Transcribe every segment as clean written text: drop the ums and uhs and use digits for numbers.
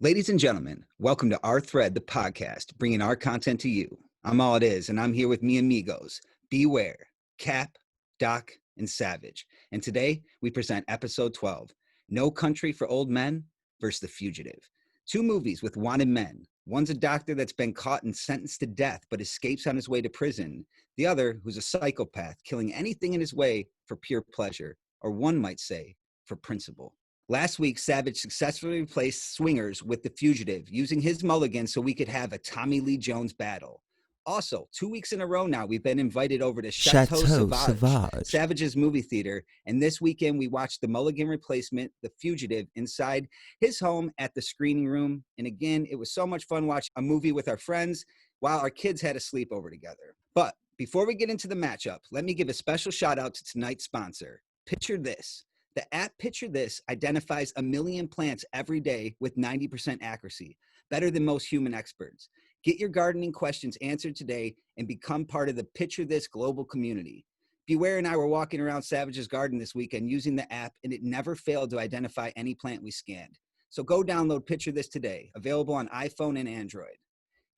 Ladies and gentlemen, welcome to Our Thread, the podcast, bringing our content to you. I'm All It Is, and I'm here with me amigos, Beware, Cap, Doc, and Savage. And today, we present Episode 12, No Country for Old Men versus The Fugitive. Two movies with wanted men. One's a doctor that's been caught and sentenced to death but escapes on his way to prison. The other, who's a psychopath, killing anything in his way for pure pleasure, or one might say, for principle. Last week, Savage successfully replaced Swingers with The Fugitive, using his mulligan so we could have a Tommy Lee Jones battle. Also, 2 weeks in a row now, we've been invited over to Chateau Sauvage, Savage's movie theater, and this weekend we watched the mulligan replacement, The Fugitive, inside his home at the screening room. And again, it was so much fun watching a movie with our friends while our kids had a sleepover together. But before we get into the matchup, let me give a special shout out to tonight's sponsor, Picture This. The app Picture This identifies 1 million plants every day with 90% accuracy, better than most human experts. Get your gardening questions answered today and become part of the Picture This global community. Beware and I were walking around Savage's garden this weekend using the app, and it never failed to identify any plant we scanned. So go download Picture This today, available on iPhone and Android.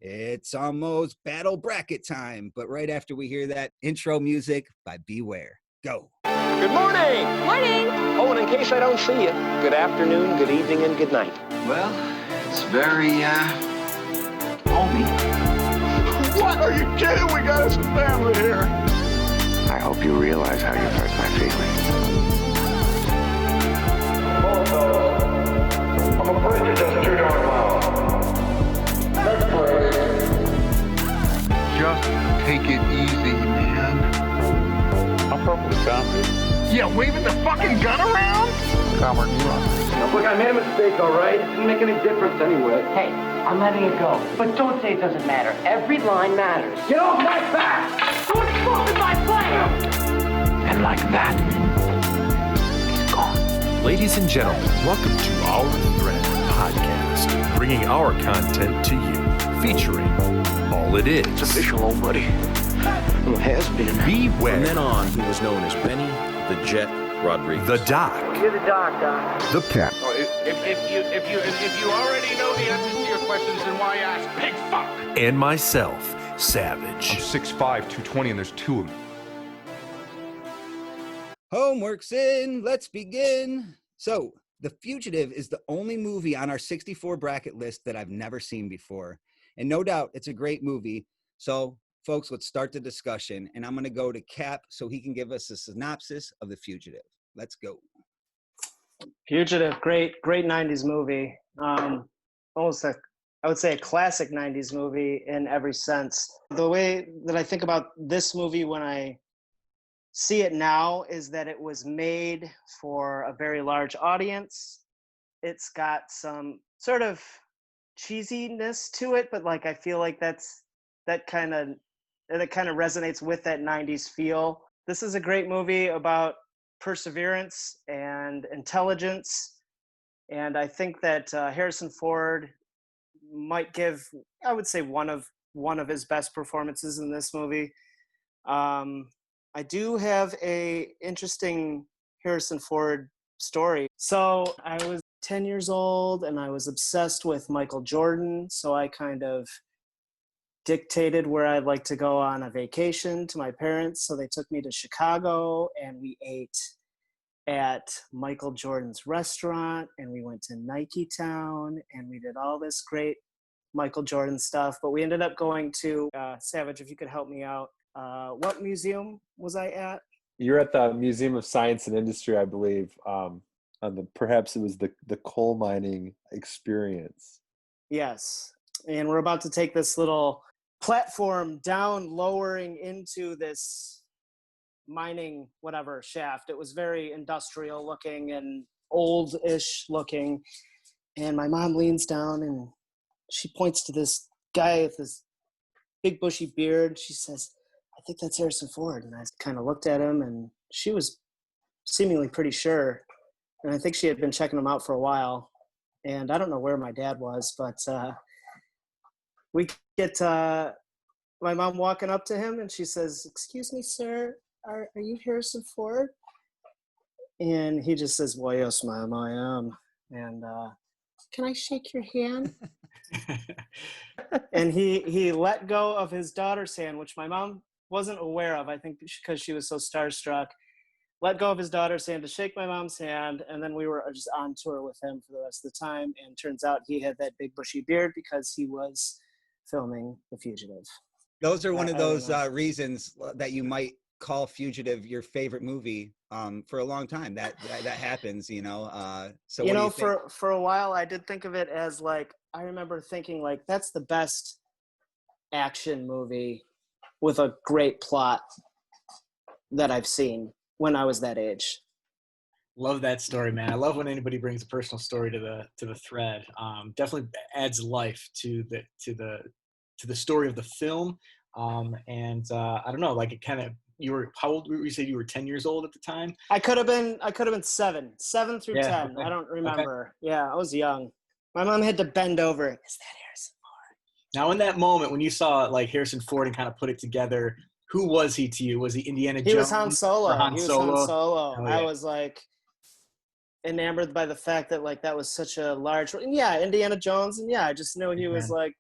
It's almost battle bracket time, but right after we hear that intro music by Beware. Go. Good morning. Morning. Oh, and in case I don't see you, good afternoon, good evening, and good night. Well, it's very, homey. What? Are you kidding? We got us a family here. I hope you realize how you hurt my feelings. I'm afraid to just too darn loud. Next place. Just take it easy, man. I'm perfectly confident. Yeah, waving the fucking gun around? Calmer, you are. Look, I made a mistake, all right? It didn't make any difference anyway. Hey, I'm letting it go. But don't say it doesn't matter. Every line matters. Get off my back! Don't fuck with my plan! And like that, he's gone. Ladies and gentlemen, welcome to Our Thread podcast, bringing our content to you, featuring All It Is. It's official, old buddy. Who has been. Beware. From then on, he was known as Benny the Jet Rodriguez. The Doc. You're the doc, Doc. The Cap. If you already know the answers to your questions, then why ask? Big fuck! And myself, Savage. I'm 6'5", 220, and there's two of me. Homework's in. Let's begin. So, The Fugitive is the only movie on our 64 bracket list that I've never seen before. And no doubt, it's a great movie. So, folks, let's start the discussion. And I'm going to go to Cap so he can give us a synopsis of The Fugitive. Let's go. Fugitive, great 90s movie. Almost I would say a classic 90s movie in every sense. The way that I think about this movie when I see it now is that it was made for a very large audience. It's got some sort of cheesiness to it, but like I feel like that kind of resonates with that 90s feel. This is a great movie about perseverance and intelligence, and I think that Harrison Ford might give, I would say, one of his best performances in this movie. I do have a interesting Harrison Ford story. So I was 10 years old and I was obsessed with Michael Jordan, so I kind of dictated where I'd like to go on a vacation to my parents. So they took me to Chicago and we ate at Michael Jordan's restaurant and we went to Nike Town and we did all this great Michael Jordan stuff. But we ended up going to, Savage, if you could help me out, what museum was I at? You're at the Museum of Science and Industry, I believe. Perhaps it was the coal mining experience. Yes. And we're about to take this little platform down, lowering into this mining whatever shaft. It was very industrial looking and old-ish looking. And my mom leans down and she points to this guy with this big bushy beard. She says, "I think that's Harrison Ford." And I kind of looked at him and she was seemingly pretty sure. And I think she had been checking him out for a while. And I don't know where my dad was, but we get my mom walking up to him and she says, "Excuse me, sir, are you Harrison Ford?" And he just says, "Well, yes, ma'am, I am." And can I shake your hand? And he let go of his daughter's hand, which my mom wasn't aware of, I think because she was so starstruck. Let go of his daughter's hand to shake my mom's hand, and then we were just on tour with him for the rest of the time, and turns out he had that big bushy beard because he was filming The Fugitive. Those are one of those reasons that you might call Fugitive your favorite movie for a long time. That happens, you know. So you know, think? for a while I did think of it as like, I remember thinking like, that's the best action movie with a great plot that I've seen when I was that age. Love that story, man. I love when anybody brings a personal story to the thread. Definitely adds life to the story of the film. And I don't know, like it kind of, how old were you? Say you were 10 years old at the time? I could have been 7 through 10. Okay. I don't remember. Okay. Yeah, I was young. My mom had to bend over. Is that Harrison Ford? Now, in that moment when you saw like Harrison Ford and kind of put it together, who was he to you? Was he Indiana Jones? He was Han Solo. Han Solo? Oh, yeah. I was like enamored by the fact that like that was such a large, Indiana Jones, and I just knew he was like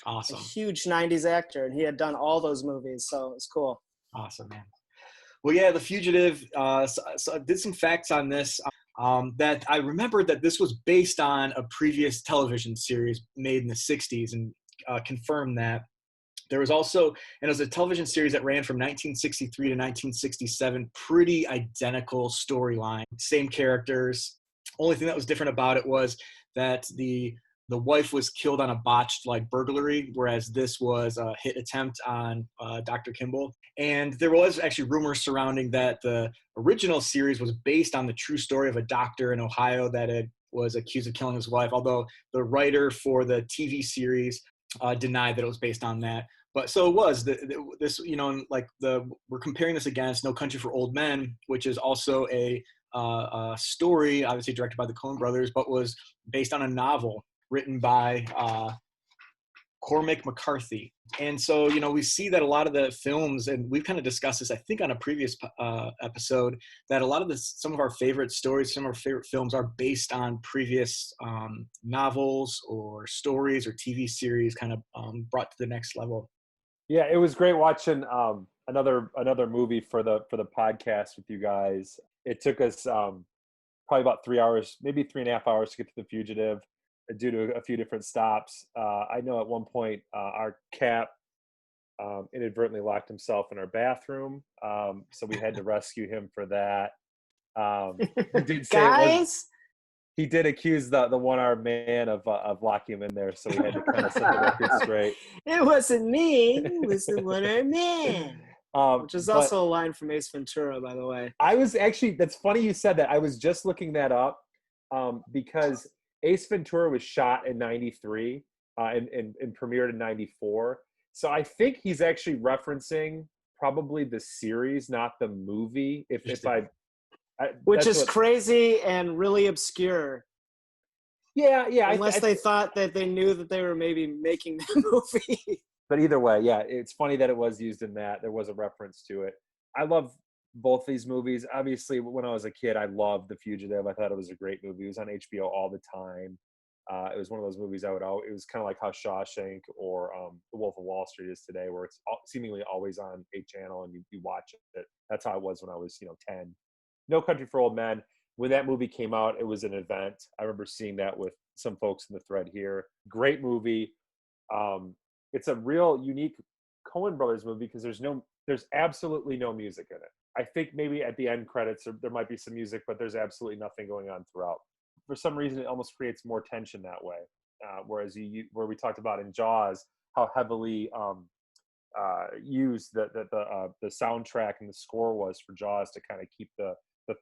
awesome, a huge 90s actor, and he had done all those movies, so it's cool. Awesome, man. Well, yeah, The Fugitive, so I did some facts on this, that I remembered that this was based on a previous television series made in the 60s, and confirmed that. There was also, and it was a television series that ran from 1963 to 1967, pretty identical storyline, same characters. Only thing that was different about it was that the wife was killed on a botched like burglary, whereas this was a hit attempt on Dr. Kimball. And there was actually rumors surrounding that the original series was based on the true story of a doctor in Ohio that was accused of killing his wife, although the writer for the TV series denied that it was based on that. But so it was this, you know, like we're comparing this against No Country for Old Men, which is also a story, obviously directed by the Coen brothers, but was based on a novel written by Cormac McCarthy. And so, you know, we see that a lot of the films, and we've kind of discussed this, I think, on a previous episode, that a lot of some of our favorite stories, some of our favorite films are based on previous novels or stories or TV series kind of brought to the next level. Yeah, it was great watching another movie for the podcast with you guys. It took us probably about 3 hours, maybe 3.5 hours to get to The Fugitive, due to a few different stops. I know at one point our Cap inadvertently locked himself in our bathroom, so we had to rescue him for that. He did say guys, he did accuse the one-armed man of locking him in there, so we had to kind of set the record straight. It wasn't me. It was the one-armed man. Which is also a line from Ace Ventura, by the way. I was actually, that's funny you said that. I was just looking that up because Ace Ventura was shot in 93 and premiered in 94. So I think he's actually referencing probably the series, not the movie. Which is crazy and really obscure. Yeah. Unless they thought that they knew that they were maybe making the movie. But either way, yeah, it's funny that it was used in that. There was a reference to it. I love both these movies. Obviously, when I was a kid, I loved The Fugitive. I thought it was a great movie. It was on HBO all the time. It was one of those movies it was kind of like how Shawshank or The Wolf of Wall Street is today, where it's seemingly always on a channel and you watch it. That's how it was when I was 10. No Country for Old Men. When that movie came out, it was an event. I remember seeing that with some folks in the thread here. Great movie. It's a real unique Coen Brothers movie because there's absolutely no music in it. I think maybe at the end credits there might be some music, but there's absolutely nothing going on throughout. For some reason, it almost creates more tension that way. Whereas where we talked about in Jaws, how heavily used the soundtrack and the score was for Jaws to kind of keep the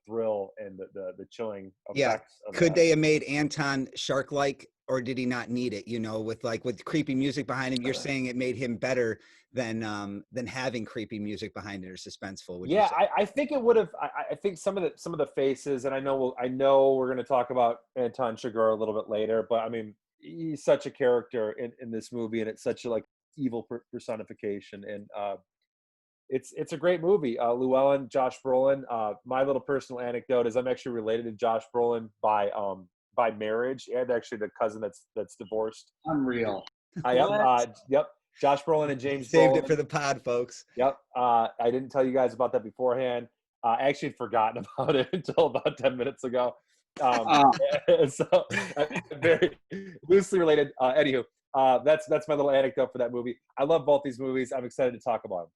thrill and the chilling effects. Yeah. Could they have made Anton shark-like, or did he not need it? With creepy music behind him, you're saying it made him better than having creepy music behind it or suspenseful. Yeah, I think it would have. I think some of the faces, and I know we're going to talk about Anton Chigurh a little bit later, but I mean, he's such a character in this movie, and it's such a evil personification, and it's a great movie. Llewellyn, Josh Brolin. My little personal anecdote is I'm actually related to Josh Brolin by by marriage, and actually the cousin that's divorced. Unreal. Yep. Josh Brolin and James Saved Brolin. it for the pod, folks. Yep. I didn't tell you guys about that beforehand. I actually had forgotten about it until about 10 minutes ago. So very loosely related. Anywho, that's my little anecdote for that movie. I love both these movies. I'm excited to talk about them.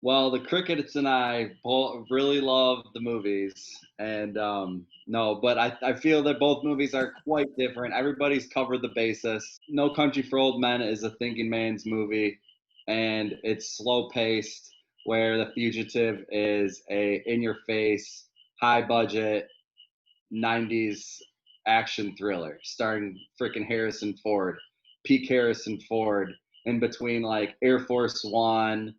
Well, the Crickets and I both really love the movies, and but I feel that both movies are quite different. Everybody's covered the basis. No Country for Old Men is a thinking man's movie, and it's slow paced. Where The Fugitive is a in-your-face, high-budget 90s action thriller starring freaking Harrison Ford, peak Harrison Ford, in between like Air Force One,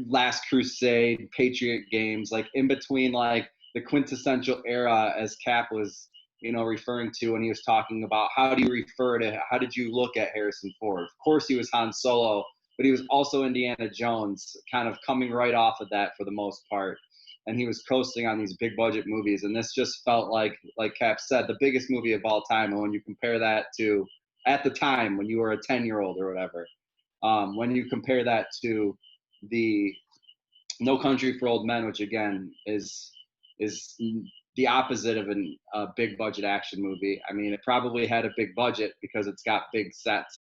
Last Crusade, Patriot Games, like in between like the quintessential era, as Cap was, referring to when he was talking about how did you look at Harrison Ford? Of course he was Han Solo, but he was also Indiana Jones, kind of coming right off of that for the most part. And he was coasting on these big budget movies. And this just felt like Cap said, the biggest movie of all time. And when you compare that to, at the time, when you were a 10-year-old or whatever, when you compare that to the No Country for Old Men, which again is the opposite of a big budget action movie. I mean, it probably had a big budget because it's got big sets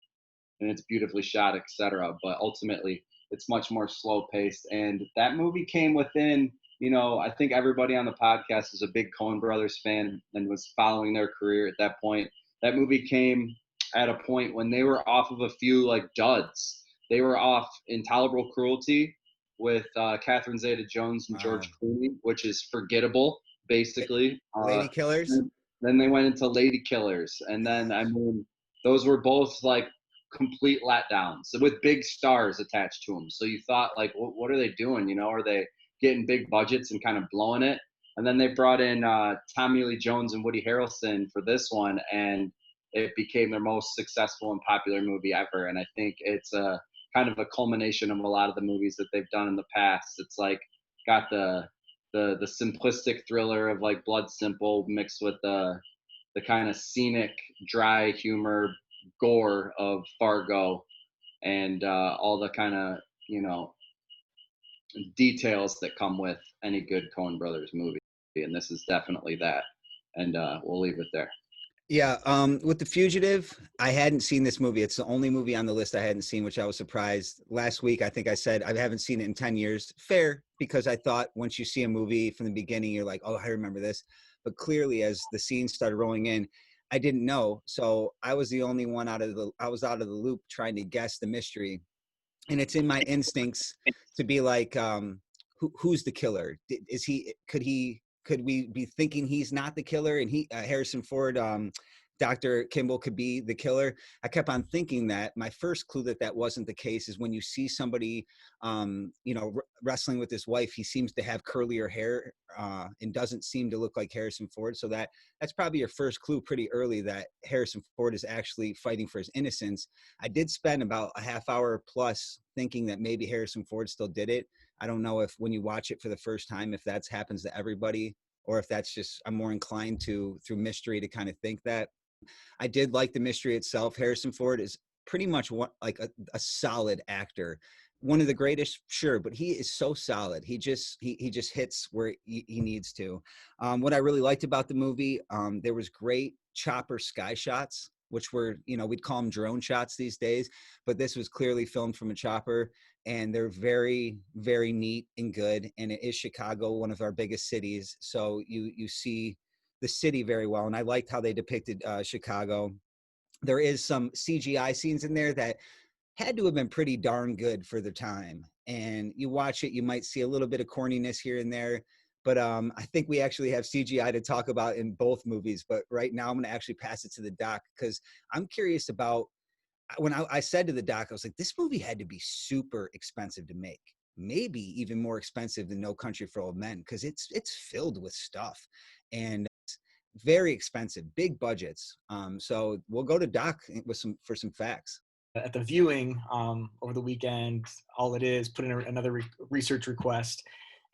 and it's beautifully shot, etc. But ultimately, it's much more slow paced. And that movie came within, I think everybody on the podcast is a big Coen Brothers fan and was following their career at that point. That movie came at a point when they were off of a few like duds. They were off Intolerable Cruelty with Catherine Zeta-Jones and George Clooney, which is forgettable, basically. Lady Killers? Then they went into Lady Killers. And then, those were both like complete letdowns with big stars attached to them. So you thought like, what are they doing? Are they getting big budgets and kind of blowing it? And then they brought in Tommy Lee Jones and Woody Harrelson for this one, and it became their most successful and popular movie ever. And I think it's a kind of a culmination of a lot of the movies that they've done in the past. It's like got the simplistic thriller of like Blood Simple mixed with the kind of scenic, dry humor, gore of Fargo, and all the kind of details that come with any good Coen Brothers movie. And this is definitely that. And we'll leave it there. Yeah, with The Fugitive, I hadn't seen this movie. It's the only movie on the list I hadn't seen, which I was surprised. Last week, I think I said I haven't seen it in 10 years. Fair, because I thought once you see a movie from the beginning, you're like, oh, I remember this. But clearly, as the scenes started rolling in, I didn't know. So I was the only one out of the loop trying to guess the mystery. And it's in my instincts to be like, who's the killer? Could we be thinking he's not the killer and Harrison Ford, Dr. Kimball could be the killer? I kept on thinking that. My first clue that wasn't the case is when you see somebody, wrestling with his wife, he seems to have curlier hair and doesn't seem to look like Harrison Ford. So that's probably your first clue pretty early that Harrison Ford is actually fighting for his innocence. I did spend about a half hour plus thinking that maybe Harrison Ford still did it. I don't know if when you watch it for the first time, if that happens to everybody, or if that's just, I'm more inclined to, through mystery, to kind of think that. I did like the mystery itself. Harrison Ford is pretty much like a solid actor. One of the greatest, sure, but he is so solid. He just hits where he needs to. What I really liked about the movie, there was great chopper sky shots, which were, we'd call them drone shots these days, but this was clearly filmed from a chopper, and they're very, very neat and good. And it is Chicago, one of our biggest cities. So you see the city very well. And I liked how they depicted Chicago. There is some CGI scenes in there that had to have been pretty darn good for the time. And you watch it, you might see a little bit of corniness here and there. But I think we actually have CGI to talk about in both movies. But right now I'm going to actually pass it to the doc, because I'm curious about, when I said to the doc, I was like, this movie had to be super expensive to make. Maybe even more expensive than No Country for Old Men, because it's filled with stuff. And it's very expensive, big budgets. So we'll go to Doc for some facts. At the viewing over the weekend, all it is, put in another research request,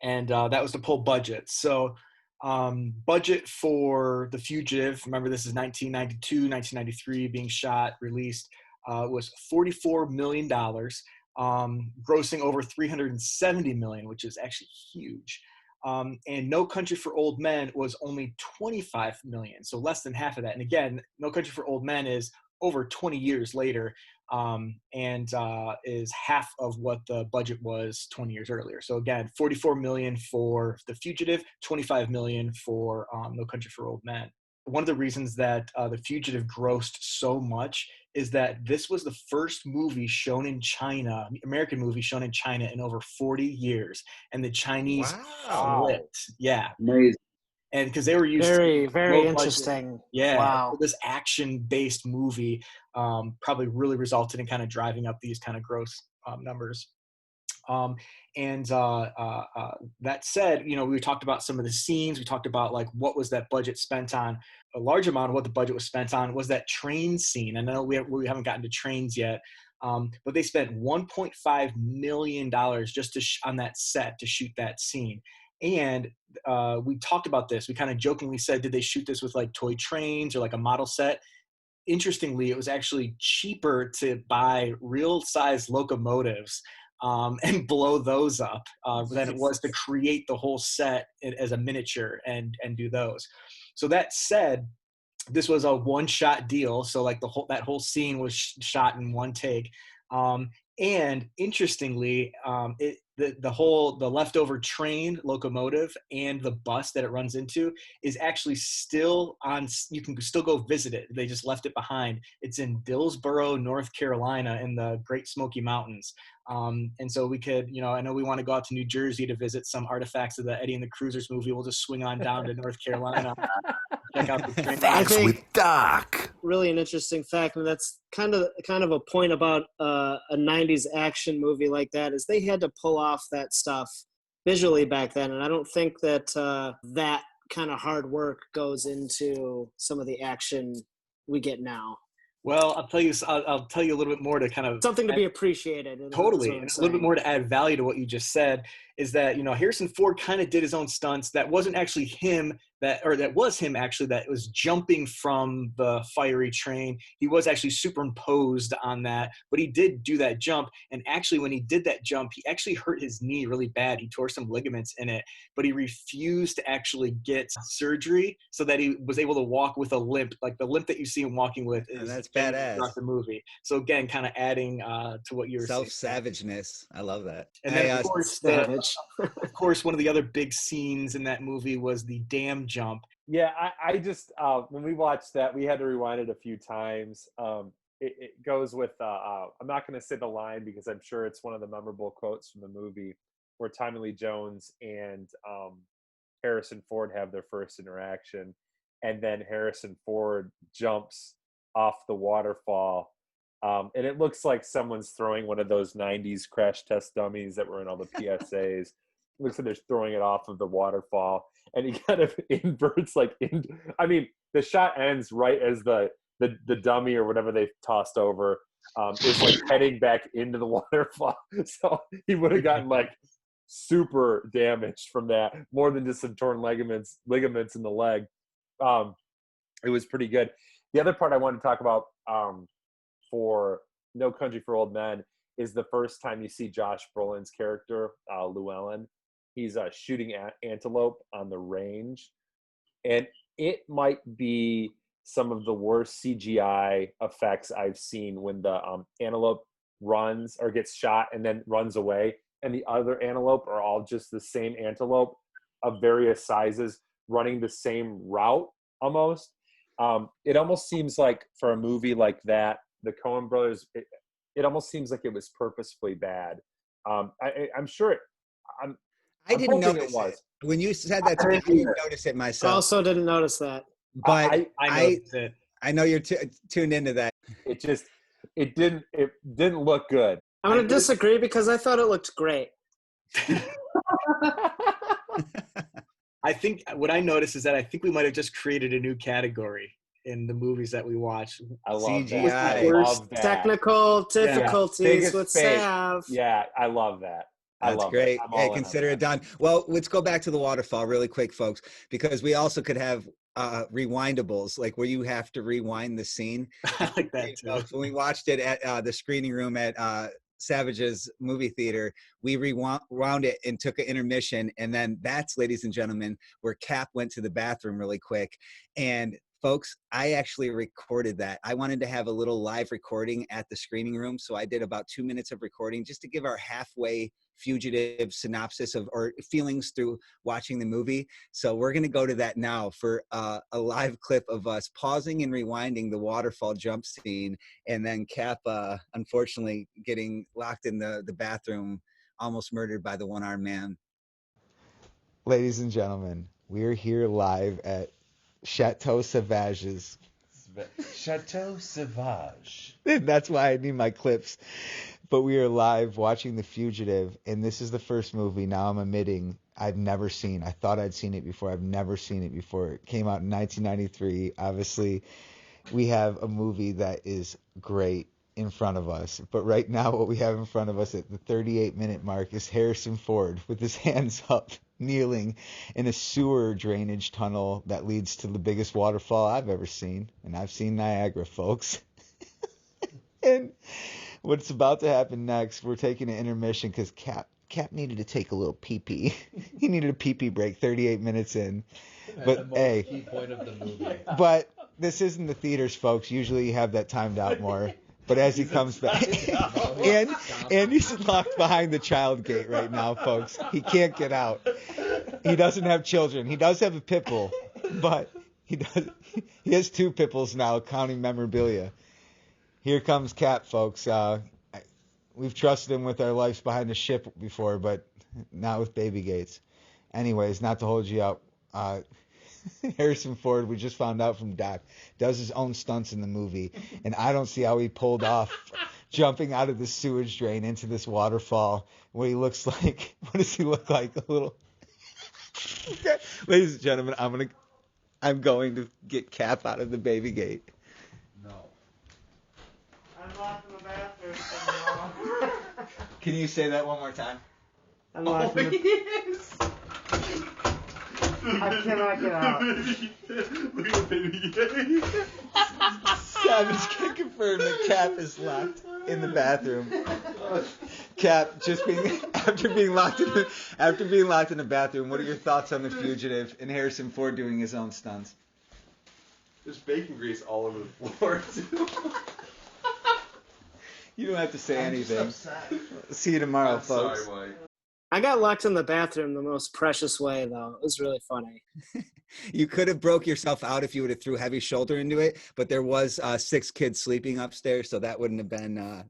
and that was to pull budgets. So Budget for The Fugitive, remember this is 1992, 1993 being shot, released, was $44 million, grossing over $370 million, which is actually huge. And No Country for Old Men was only $25 million, so less than half of that. And again, No Country for Old Men is over 20 years later, and is half of what the budget was 20 years earlier. So again, $44 million for The Fugitive, $25 million for No Country for Old Men. One of the reasons that The Fugitive grossed so much is that this was the first movie shown in China, American movie shown in China in over 40 years. And the Chinese flipped. Yeah. Amazing. And because they were used very, to very interesting. Budget. Yeah. Wow. So this action-based movie probably really resulted in kind of driving up these kind of gross numbers. That said, we talked about some of the scenes. We talked about like what was that budget spent on. A large amount of what the budget was spent on was that train scene. I know we haven't gotten to trains yet, but they spent $1.5 million just on that set to shoot that scene. And we talked about this. We kind of jokingly said, did they shoot this with like toy trains or like a model set? Interestingly, it was actually cheaper to buy real size locomotives and blow those up than it was to create the whole set as a miniature and do those. So that said, this was a one-shot deal. So like that whole scene was shot in one take. And interestingly, the leftover train locomotive and the bus that it runs into is actually still on. You can still go visit it. They just left it behind. It's in Dillsboro, North Carolina, in the Great Smoky Mountains. And so we could, I know we want to go out to New Jersey to visit some artifacts of the Eddie and the Cruisers movie. We'll just swing on down to North Carolina. Check out the train. Facts with Doc. Really an interesting fact, and that's kind of a point about a 90s action movie like that, is they had to pull off that stuff visually back then, and I don't think that that kind of hard work goes into some of the action we get now. Well, I'll tell you a little bit more to kind of something to be appreciated. Totally, and a little bit more to add value to what you just said is that Harrison Ford kind of did his own stunts. That wasn't actually him. That was him actually that was jumping from the fiery train. He was actually superimposed on that, but he did do that jump. And actually, when he did that jump, he actually hurt his knee really bad. He tore some ligaments in it, but he refused to actually get surgery so that he was able to walk with a limp, like the limp that you see him walking with. That's badass. Throughout the movie. So again, kind of adding to what you were saying. Self-savageness. I love that. And then of course, one of the other big scenes in that movie was the dam jump. Yeah, I just when we watched that, we had to rewind it a few times. It goes with I'm not going to say the line because I'm sure it's one of the memorable quotes from the movie where Tommy Lee Jones and Harrison Ford have their first interaction, and then Harrison Ford jumps off the waterfall, and it looks like someone's throwing one of those 90s crash test dummies that were in all the PSAs. It looks like they're throwing it off of the waterfall, and he kind of inverts the shot ends right as the dummy or whatever they tossed over is like heading back into the waterfall. So he would have gotten like super damaged from that, more than just some torn ligaments in the leg. It was pretty good. The other part I wanted to talk about for No Country for Old Men is the first time you see Josh Brolin's character, Llewellyn. He's shooting at antelope on the range. And it might be some of the worst CGI effects I've seen when the antelope runs or gets shot and then runs away. And the other antelope are all just the same antelope of various sizes running the same route almost. It almost seems like for a movie like that, the Coen brothers, it almost seems like it was purposefully bad. I'm sure I didn't notice it. When you said that to me, I didn't notice it myself. I also didn't notice that. But I know you're tuned into that. It didn't look good. I'm going to disagree because I thought it looked great. I think what I noticed is that I think we might have just created a new category in the movies that we watch. I love CGI. that. I love that. Technical difficulties with Sav. Yeah, I love that. I That's love great. it. I'm Hey, all in on consider that. it done. Well, let's go back to the waterfall really quick, folks, because we also could have rewindables, like where you have to rewind the scene. I like that Hey, too. folks, when we watched it at the screening room at Savage's movie theater, we rewound it and took an intermission. And then that's, ladies and gentlemen, where Cap went to the bathroom really quick. And folks, I actually recorded that. I wanted to have a little live recording at the screening room. So I did about 2 minutes of recording just to give our halfway Fugitive synopsis of or feelings through watching the movie. So we're going to go to that now for a live clip of us pausing and rewinding the waterfall jump scene, and then Cap unfortunately getting locked in the bathroom, almost murdered by the one-armed man. Ladies and gentlemen, we're here live at Chateau Sauvage's. Chateau Sauvage. That's why I need my clips. But we are live watching The Fugitive, and this is the first movie, now I'm admitting, I've never seen. I thought I'd seen it before. I've never seen it before. It came out in 1993. Obviously, we have a movie that is great in front of us. But right now, what we have in front of us at the 38-minute mark is Harrison Ford with his hands up, kneeling in a sewer drainage tunnel that leads to the biggest waterfall I've ever seen. And I've seen Niagara, folks. And what's about to happen next, we're taking an intermission because Cap needed to take a little pee-pee. He needed a pee-pee break 38 minutes in. But hey, key point of the movie. But this isn't the theaters, folks. Usually you have that timed out more. But as he comes back, and he's locked behind the child gate right now, folks. He can't get out. He doesn't have children. He does have a pit bull, but he has 2 pit bulls now, counting memorabilia. Here comes Cap, folks. We've trusted him with our lives behind the ship before, but not with baby gates. Anyways, not to hold you up, Harrison Ford, we just found out from Doc, does his own stunts in the movie, and I don't see how he pulled off jumping out of the sewage drain into this waterfall. What he looks like, what does he look like? A little. Ladies and gentlemen, I'm going to get Cap out of the baby gate. No. I'm locked in the bathroom. Can you say that one more time? I'm locked in the... I cannot get out. Savage can confirm that Cap is locked in the bathroom. Cap, after being locked in the bathroom, what are your thoughts on The Fugitive and Harrison Ford doing his own stunts? There's bacon grease all over the floor, too. You don't have to say anything. See you tomorrow, folks. Sorry, Mike. I got locked in the bathroom the most precious way, though. It was really funny. You could have broke yourself out if you would have threw heavy shoulder into it, but there was 6 kids sleeping upstairs, so that wouldn't have been I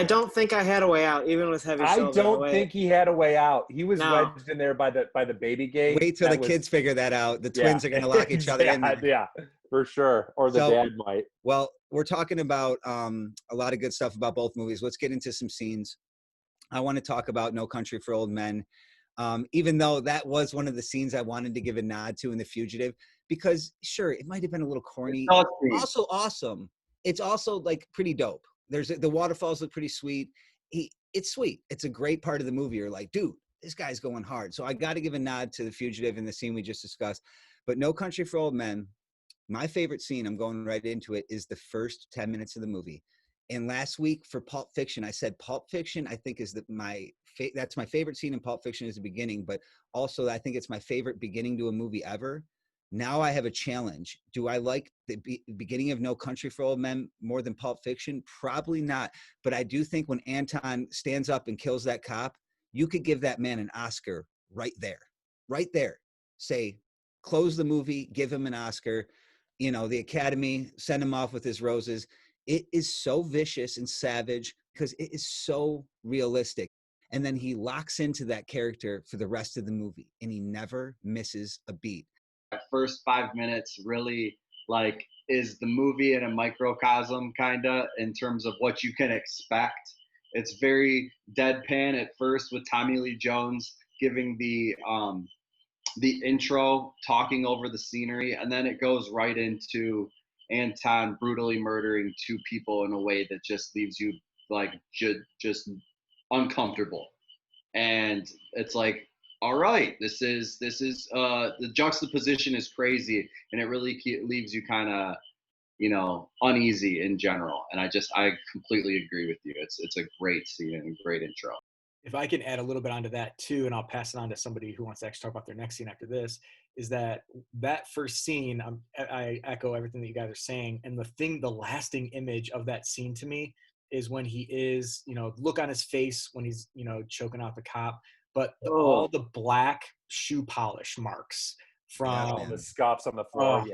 good. don't think I had a way out, even with heavy shoulder. I don't think he had a way out. He was No. wedged in there by the baby gate. Wait till kids figure that out. The twins are going to lock each other in there. Yeah, for sure. Or the dad might. Well, we're talking about a lot of good stuff about both movies. Let's get into some scenes. I want to talk about No Country for Old Men, even though that was one of the scenes I wanted to give a nod to in The Fugitive, because sure, it might have been a little corny. It's also awesome. It's also like pretty dope. The waterfalls look pretty sweet. It's sweet. It's a great part of the movie. You're like, dude, this guy's going hard. So I got to give a nod to The Fugitive and the scene we just discussed. But No Country for Old Men, my favorite scene, I'm going right into it, is the first 10 minutes of the movie. And last week for Pulp Fiction, I said Pulp Fiction, I think is that's my favorite scene in Pulp Fiction is the beginning, but also I think it's my favorite beginning to a movie ever. Now I have a challenge. Do I like the beginning of No Country for Old Men more than Pulp Fiction? Probably not. But I do think when Anton stands up and kills that cop, you could give that man an Oscar right there. Right there. Say, close the movie, give him an Oscar. The Academy, send him off with his roses. It is so vicious and savage because it is so realistic. And then he locks into that character for the rest of the movie, and he never misses a beat. That first 5 minutes really is the movie in a microcosm kind of in terms of what you can expect. It's very deadpan at first with Tommy Lee Jones giving the intro, talking over the scenery, and then it goes right into Anton brutally murdering 2 people in a way that just leaves you just uncomfortable. and it's like, all right, this is the juxtaposition is crazy, and it really leaves you kind of, uneasy in general. And I completely agree with you. It's a great scene and a great intro. If I can add a little bit onto that too, and I'll pass it on to somebody who wants to actually talk about their next scene after this, is that first scene, I echo everything that you guys are saying. And the lasting image of that scene to me is when he is, look on his face when he's, choking out the cop, but all the black shoe polish marks from the scuffs on the floor.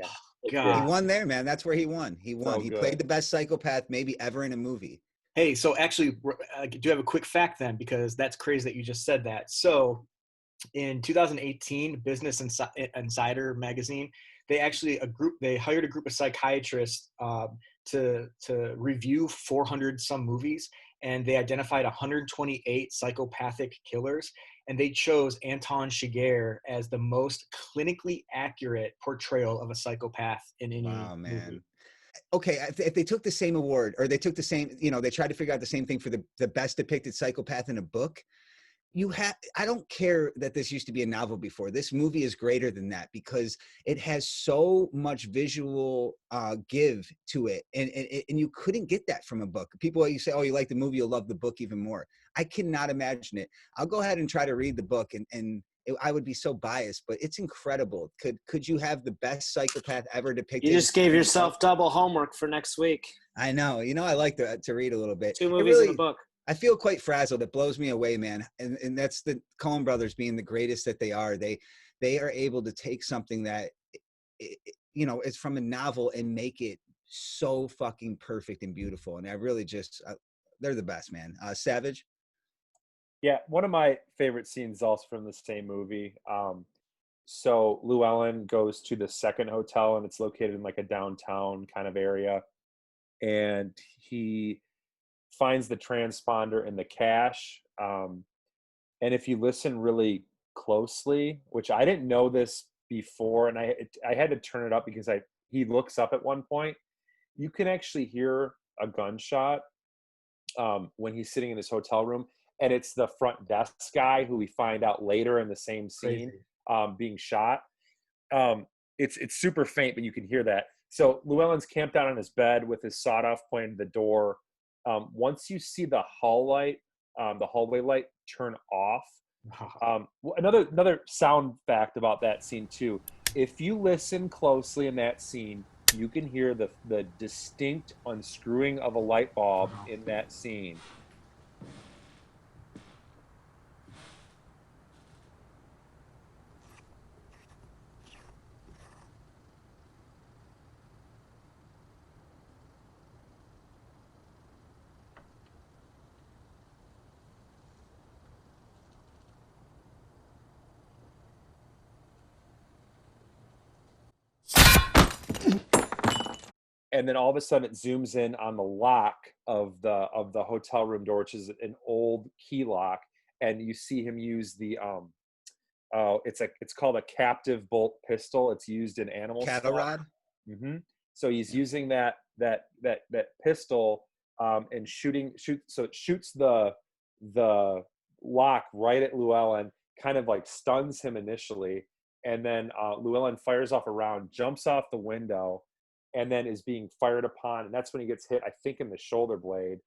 God. He won there, man. That's where he won. He won. So he good. played the best psychopath maybe ever in a movie. Hey, so actually, I do have a quick fact then, because that's crazy that you just said that. So in 2018, Business Insider magazine, they hired a group of psychiatrists to review 400 some movies, and they identified 128 psychopathic killers, and they chose Anton Chigurh as the most clinically accurate portrayal of a psychopath in any movie. Okay, if they took the same award, or they took the same, they tried to figure out the same thing for the best depicted psychopath in a book, I don't care that this used to be a novel before. This movie is greater than that because it has so much visual give to it, and you couldn't get that from a book. People, you say, oh, you like the movie, you'll love the book even more. I cannot imagine it. I'll go ahead and try to read the book, and I would be so biased, but it's incredible. Could you have the best psychopath ever depicted? You just gave yourself double homework for next week. I know. I like to read a little bit. 2 movies in a book. I feel quite frazzled. It blows me away, man. And that's the Coen brothers being the greatest that they are. They are able to take something that, is from a novel and make it so fucking perfect and beautiful. And I really they're the best, man. Savage? Yeah, one of my favorite scenes also from the same movie. So Llewellyn goes to the second hotel, and it's located in like a downtown kind of area. And he finds the transponder in the cache. And if you listen really closely, which I didn't know this before, and I had to turn it up because he looks up at one point, you can actually hear a gunshot when he's sitting in his hotel room. And it's the front desk guy who we find out later in the same scene being shot. It's super faint, but you can hear that. So Llewellyn's camped out on his bed with his sawed-off pointing to the door. Once you see the hallway light turn off, another sound fact about that scene too, if you listen closely in that scene, you can hear the distinct unscrewing of a light bulb in that scene. And then all of a sudden it zooms in on the lock of the hotel room door, which is an old key lock, and you see him use the it's called a captive bolt pistol. It's used in animal cattle rod. Mm-hmm. So he's using that pistol and so it shoots the lock right at Llewellyn, kind of like stuns him initially, and then Llewellyn fires off a round, jumps off the window, and then is being fired upon, and that's when he gets hit, I think, in the shoulder blade.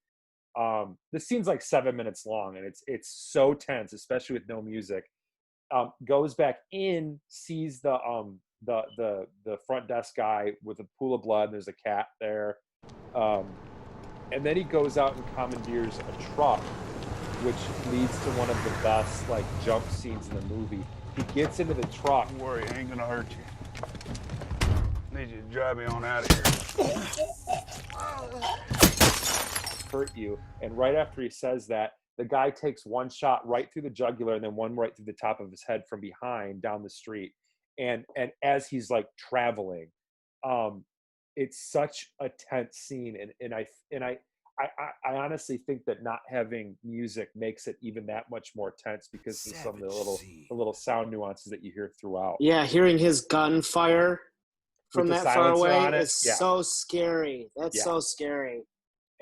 This scene's like 7 minutes long, and it's so tense, especially with no music. Goes back in, sees the front desk guy with a pool of blood, and there's a cat there. And then he goes out and commandeers a truck, which leads to one of the best like jump scenes in the movie. He gets into the truck. Don't worry, I ain't gonna hurt you. Need you to drive me on out of here. Hurt you. And right after he says that, the guy takes one shot right through the jugular and then one right through the top of his head from behind down the street. And as he's like traveling, it's such a tense scene. And I honestly think that not having music makes it even that much more tense because of some of the little sound nuances that you hear throughout. Yeah, hearing his gunfire from that far away is so scary. That's so scary.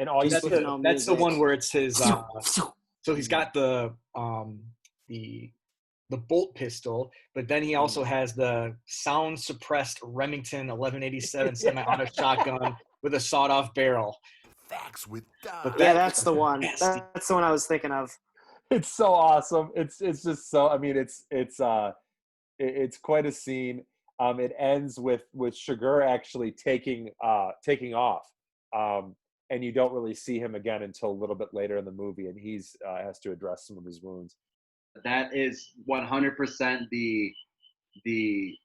And all that's the one where it's his. So he's got the bolt pistol, but then he also has the sound suppressed Remington 1187 semi-auto shotgun with a sawed-off barrel. Facts with But that's the one. That's the one I was thinking of. It's so awesome. It's just so. I mean, it's quite a scene. It ends with Sugar actually taking off, and you don't really see him again until a little bit later in the movie, and he's has to address some of his wounds. That is 100% the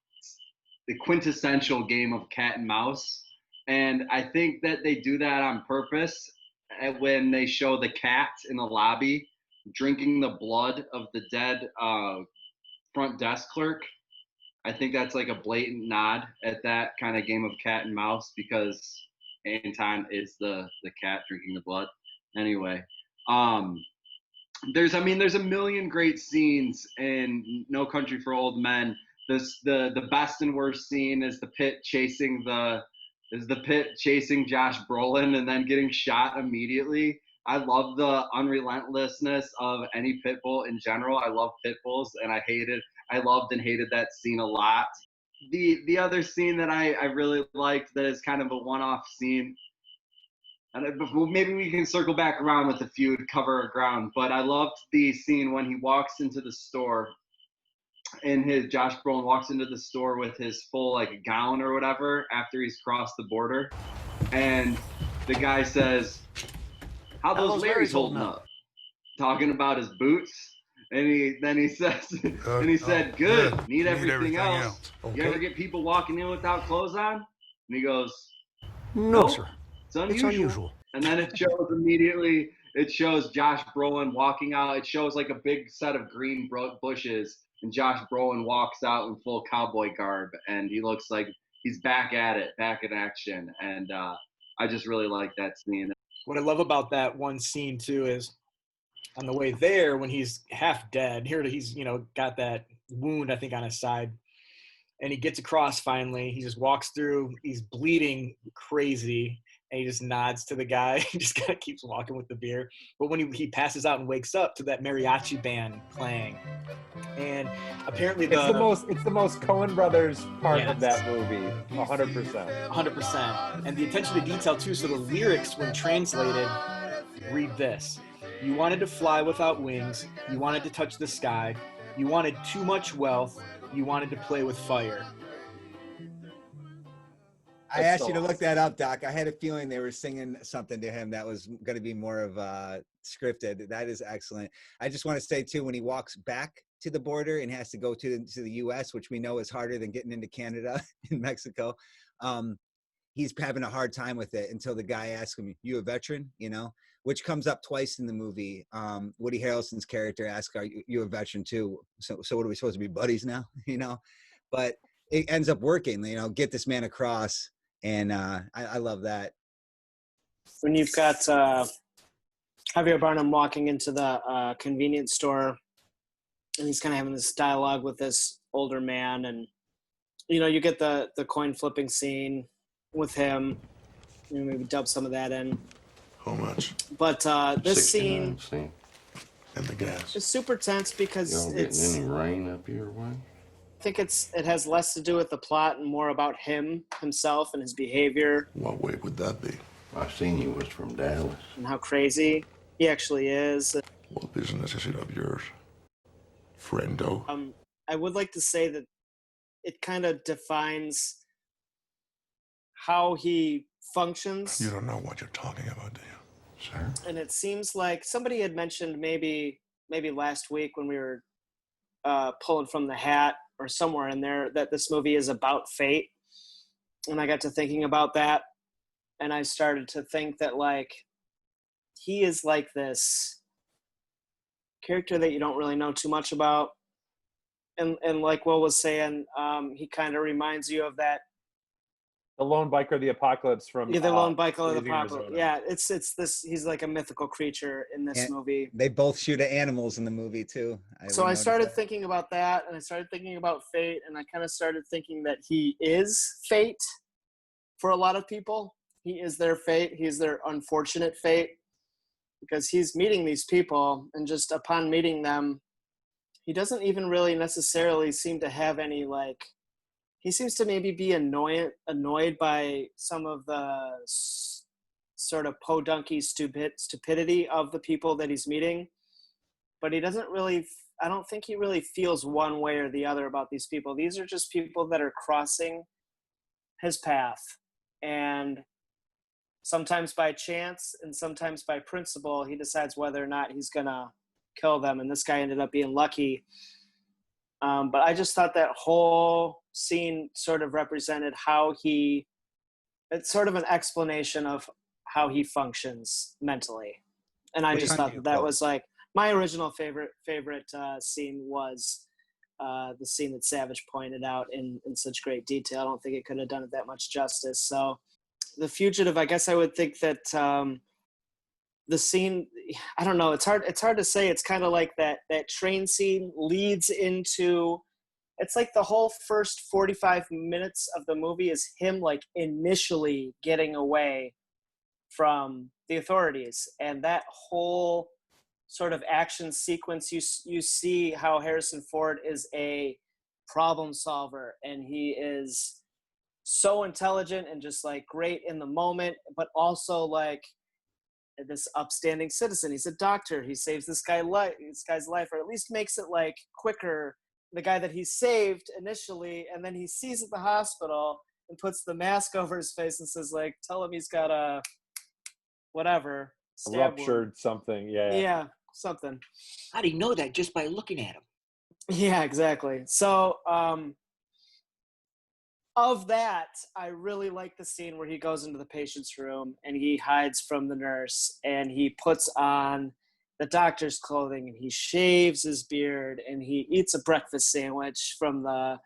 quintessential game of cat and mouse, and I think that they do that on purpose when they show the cat in the lobby drinking the blood of the dead front desk clerk. I think that's like a blatant nod at that kind of game of cat and mouse, because Anton is the cat drinking the blood. Anyway, there's a million great scenes in No Country for Old Men. The best and worst scene is the pit chasing Josh Brolin and then getting shot immediately. I love the unrelentlessness of any pit bull in general. I love pit bulls, and I loved and hated that scene a lot. The other scene that I really liked that is kind of a one-off scene, and maybe we can circle back around with the feud, cover our ground, but I loved the scene when he walks into the store, and Josh Brolin walks into the store with his full gown or whatever after he's crossed the border, and the guy says, "How those Larry's holding up?" Talking about his boots. And he said, "Good. Need everything else." Okay. You ever get people walking in without clothes on? And he goes, "No, sir. It's unusual." And then it shows Josh Brolin walking out. It shows like a big set of green bushes, and Josh Brolin walks out in full cowboy garb, and he looks like he's back at it, back in action. And I just really like that scene. What I love about that one scene too is, on the way there, when he's half dead, here he's got that wound I think on his side, and he gets across finally. He just walks through. He's bleeding crazy, and he just nods to the guy. He just kind of keeps walking with the beer. But when he passes out and wakes up to that mariachi band playing, and apparently it's the most Coen Brothers part of that movie, 100%. 100%. And the attention to detail too. So the lyrics, when translated, read this. You wanted to fly without wings. You wanted to touch the sky. You wanted too much wealth. You wanted to play with fire. I asked you to look that up, Doc. I had a feeling they were singing something to him that was going to be more of scripted. That is excellent. I just want to say, too, when he walks back to the border and has to go to the U.S., which we know is harder than getting into Canada and Mexico, he's having a hard time with it until the guy asks him, "You a veteran?" Which comes up twice in the movie. Woody Harrelson's character asks, "Are you a veteran too? So what are we supposed to be, buddies now?" But it ends up working. Get this man across, and I love that. When you've got Javier Bardem walking into the convenience store, and he's kind of having this dialogue with this older man, and you get the coin flipping scene with him. Maybe dub some of that in. How much? But this scene and the gas is super tense because it's getting any rain up your way. I think it has less to do with the plot and more about himself and his behavior. What way would that be? I seen you was from Dallas. And how crazy he actually is. What business is it of yours, friendo? I would like to say that it kind of defines how he functions. You don't know what you're talking about, do you, sir? And it seems like somebody had mentioned maybe last week when we were pulling from the hat or somewhere in there that this movie is about fate. And I got to thinking about that, and I started to think that he is like this character that you don't really know too much about. And like Will was saying, he kind of reminds you of that. The Lone Biker of the Apocalypse from the Lone Biker of the Apocalypse. Arizona. Yeah, it's this. He's like a mythical creature in this movie. They both shoot at animals in the movie too. I started thinking about that, and I started thinking about fate, and I kind of started thinking that he is fate for a lot of people. He is their fate. He is their unfortunate fate, because he's meeting these people, and just upon meeting them, he doesn't even really necessarily seem to have any, like, he seems to maybe be annoyed by some of the sort of podunky stupidity of the people that he's meeting, but he doesn't really, I don't think he really feels one way or the other about these people. These are just people that are crossing his path, and sometimes by chance and sometimes by principle, he decides whether or not he's gonna kill them, and this guy ended up being lucky. But I just thought that whole scene sort of represented how it's sort of an explanation of how he functions mentally. And I just thought that was like my original favorite scene was the scene that Savage pointed out in such great detail. I don't think it could have done it that much justice. So The Fugitive, I guess I would think that the scene, I don't know, it's hard to say. It's kind of like that train scene leads into, it's like the whole first 45 minutes of the movie is him like initially getting away from the authorities, and that whole sort of action sequence, you see how Harrison Ford is a problem solver, and he is so intelligent and just like great in the moment, but also like this upstanding citizen. He's a doctor. He saves this guy's life, or at least makes it like quicker. The guy that he saved initially, and then he sees at the hospital and puts the mask over his face and says, like, tell him he's got a whatever ruptured wound. Something. Yeah, something. How do you know that? Just by looking at him. Yeah, exactly. So of that, I really like the scene where he goes into the patient's room and he hides from the nurse and he puts on the doctor's clothing and he shaves his beard and he eats a breakfast sandwich from the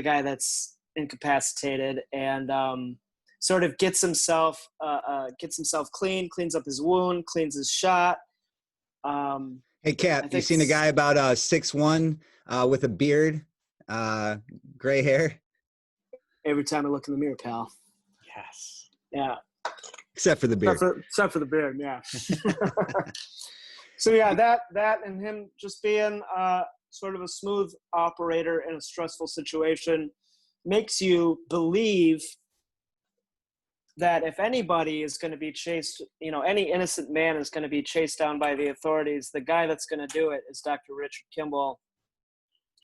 guy that's incapacitated, and sort of gets himself clean, cleans up his wound, cleans his shot. Hey, Cap, you seen a guy about 6'1" with a beard, gray hair? Every time I look in the mirror, pal. Yes. Yeah. Except for the beard. Except for the beard, yeah. So yeah, that and him just being sort of a smooth operator in a stressful situation makes you believe that if anybody is going to be chased, any innocent man is going to be chased down by the authorities, the guy that's going to do it is Dr. Richard Kimball.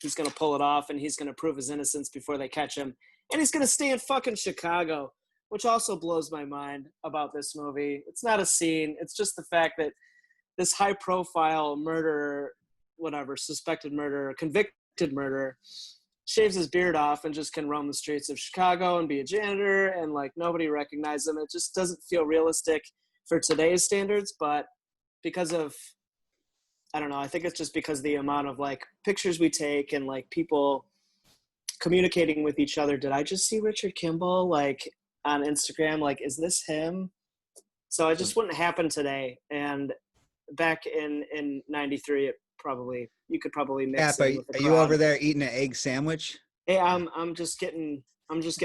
He's going to pull it off, and he's going to prove his innocence before they catch him. And he's going to stay in fucking Chicago, which also blows my mind about this movie. It's not a scene. It's just the fact that this high-profile murderer, suspected murderer, convicted murderer, shaves his beard off and just can roam the streets of Chicago and be a janitor, and like nobody recognizes him. It just doesn't feel realistic for today's standards, but because of, I don't know, I think it's just because the amount of like pictures we take and like people communicating with each other. Did I just see Richard Kimball like on Instagram? Like, is this him? So it just wouldn't happen today. And back in 93, you could probably mix Cap, in with the are crowd. you over there eating an egg sandwich? Hey, I'm just getting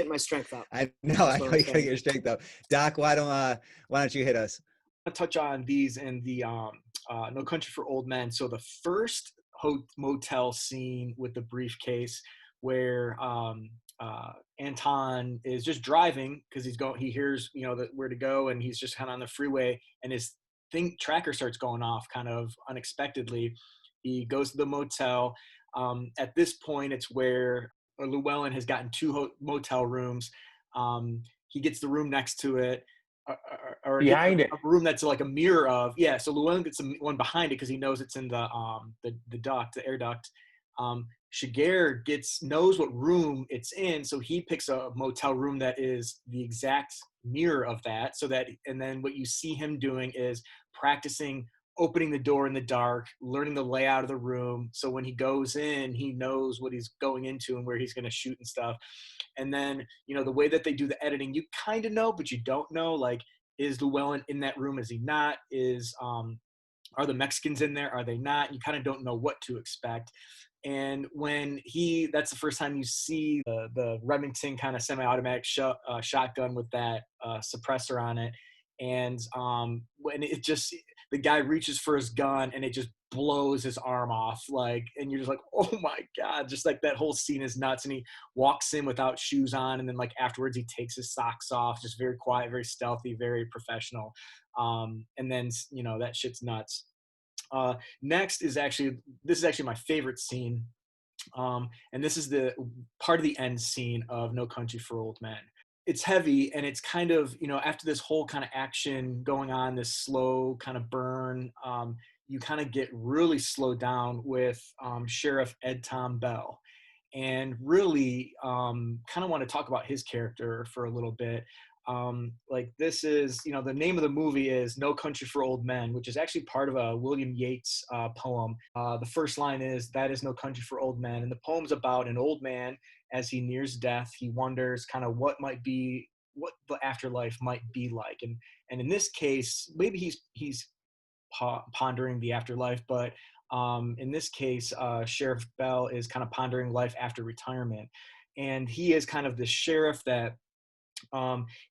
my strength up. I know you gotta get your strength up. Doc, why don't you hit us? I'll touch on these in the No Country for Old Men. So the first motel scene with the briefcase, where Anton is just driving because he hears where to go, and he's just kind of on the freeway, and his tracker starts going off kind of unexpectedly. He goes to the motel. At this point, it's where Llewellyn has gotten 2 motel rooms. He gets the room next to it, or behind it, a room that's like a mirror of. Yeah, so Llewellyn gets one behind it because he knows it's in the air duct. Shigeru knows what room it's in, so he picks a motel room that is the exact mirror of that. And then what you see him doing is practicing opening the door in the dark, learning the layout of the room, so when he goes in, he knows what he's going into and where he's going to shoot and stuff. And then, the way that they do the editing, you kind of know, but you don't know. Like, is Llewellyn in that room? Is he not? Are the Mexicans in there? Are they not? You kind of don't know what to expect. And when that's the first time you see the Remington kind of semi-automatic shotgun with that suppressor on it. And when the guy reaches for his gun and it just blows his arm off, like, and you're just like, oh my God, just like that whole scene is nuts. And he walks in without shoes on, and then like afterwards he takes his socks off, just very quiet, very stealthy, very professional. And then, you know, that shit's nuts. Next is this is actually my favorite scene. And this is the part of the end scene of No Country for Old Men. It's heavy, and it's kind of, you know, after this whole kind of action going on, this slow kind of burn, you kind of get really slowed down with Sheriff Ed Tom Bell. And really kind of want to talk about his character for a little bit. Like, this is, you know, the name of the movie is No Country for Old Men, which is actually part of a William Yeats poem. The first line is, "That is no country for old men." And the poem's about an old man as he nears death. He wonders kind of what the afterlife might be like. And in this case, maybe he's pondering the afterlife, but in this case, Sheriff Bell is kind of pondering life after retirement. And he is kind of the sheriff that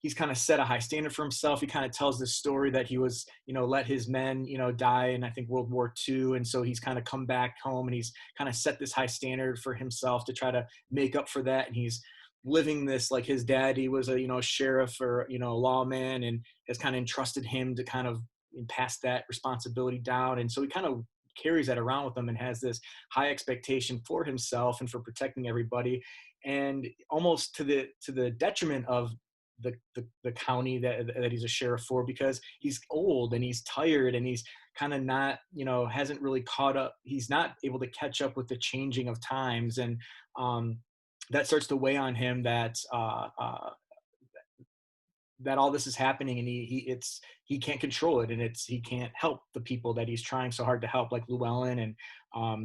he's kind of set a high standard for himself. He kind of tells this story that he was, you know, let his men, you know, die in, I think, World War II. And so he's kind of come back home and he's kind of set this high standard for himself to try to make up for that. And he's living this, like, his dad, he was a, you know, sheriff or, you know, a lawman, and has kind of entrusted him to kind of pass that responsibility down. And so he kind of carries that around with him and has this high expectation for himself and for protecting everybody, and almost to the detriment of the county that he's a sheriff for, because he's old and he's tired and he's kind of not, you know, hasn't really caught up. He's not able to catch up with the changing of times, and that starts to weigh on him, that all this is happening, and he can't control it, and he can't help the people that he's trying so hard to help, like Llewellyn and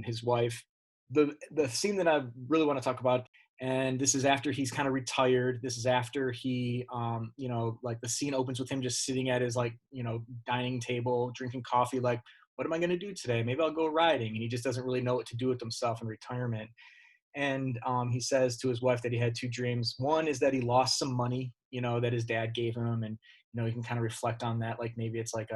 his wife. The scene that I really want to talk about, and this is after he's kind of retired. This is after he, you know, like, the scene opens with him just sitting at his, like, you know, dining table, drinking coffee, like, what am I going to do today? Maybe I'll go riding. And he just doesn't really know what to do with himself in retirement. And he says to his wife that he had two dreams. One is that he lost some money, you know, that his dad gave him. And, you know, he can kind of reflect on that. Like, maybe it's like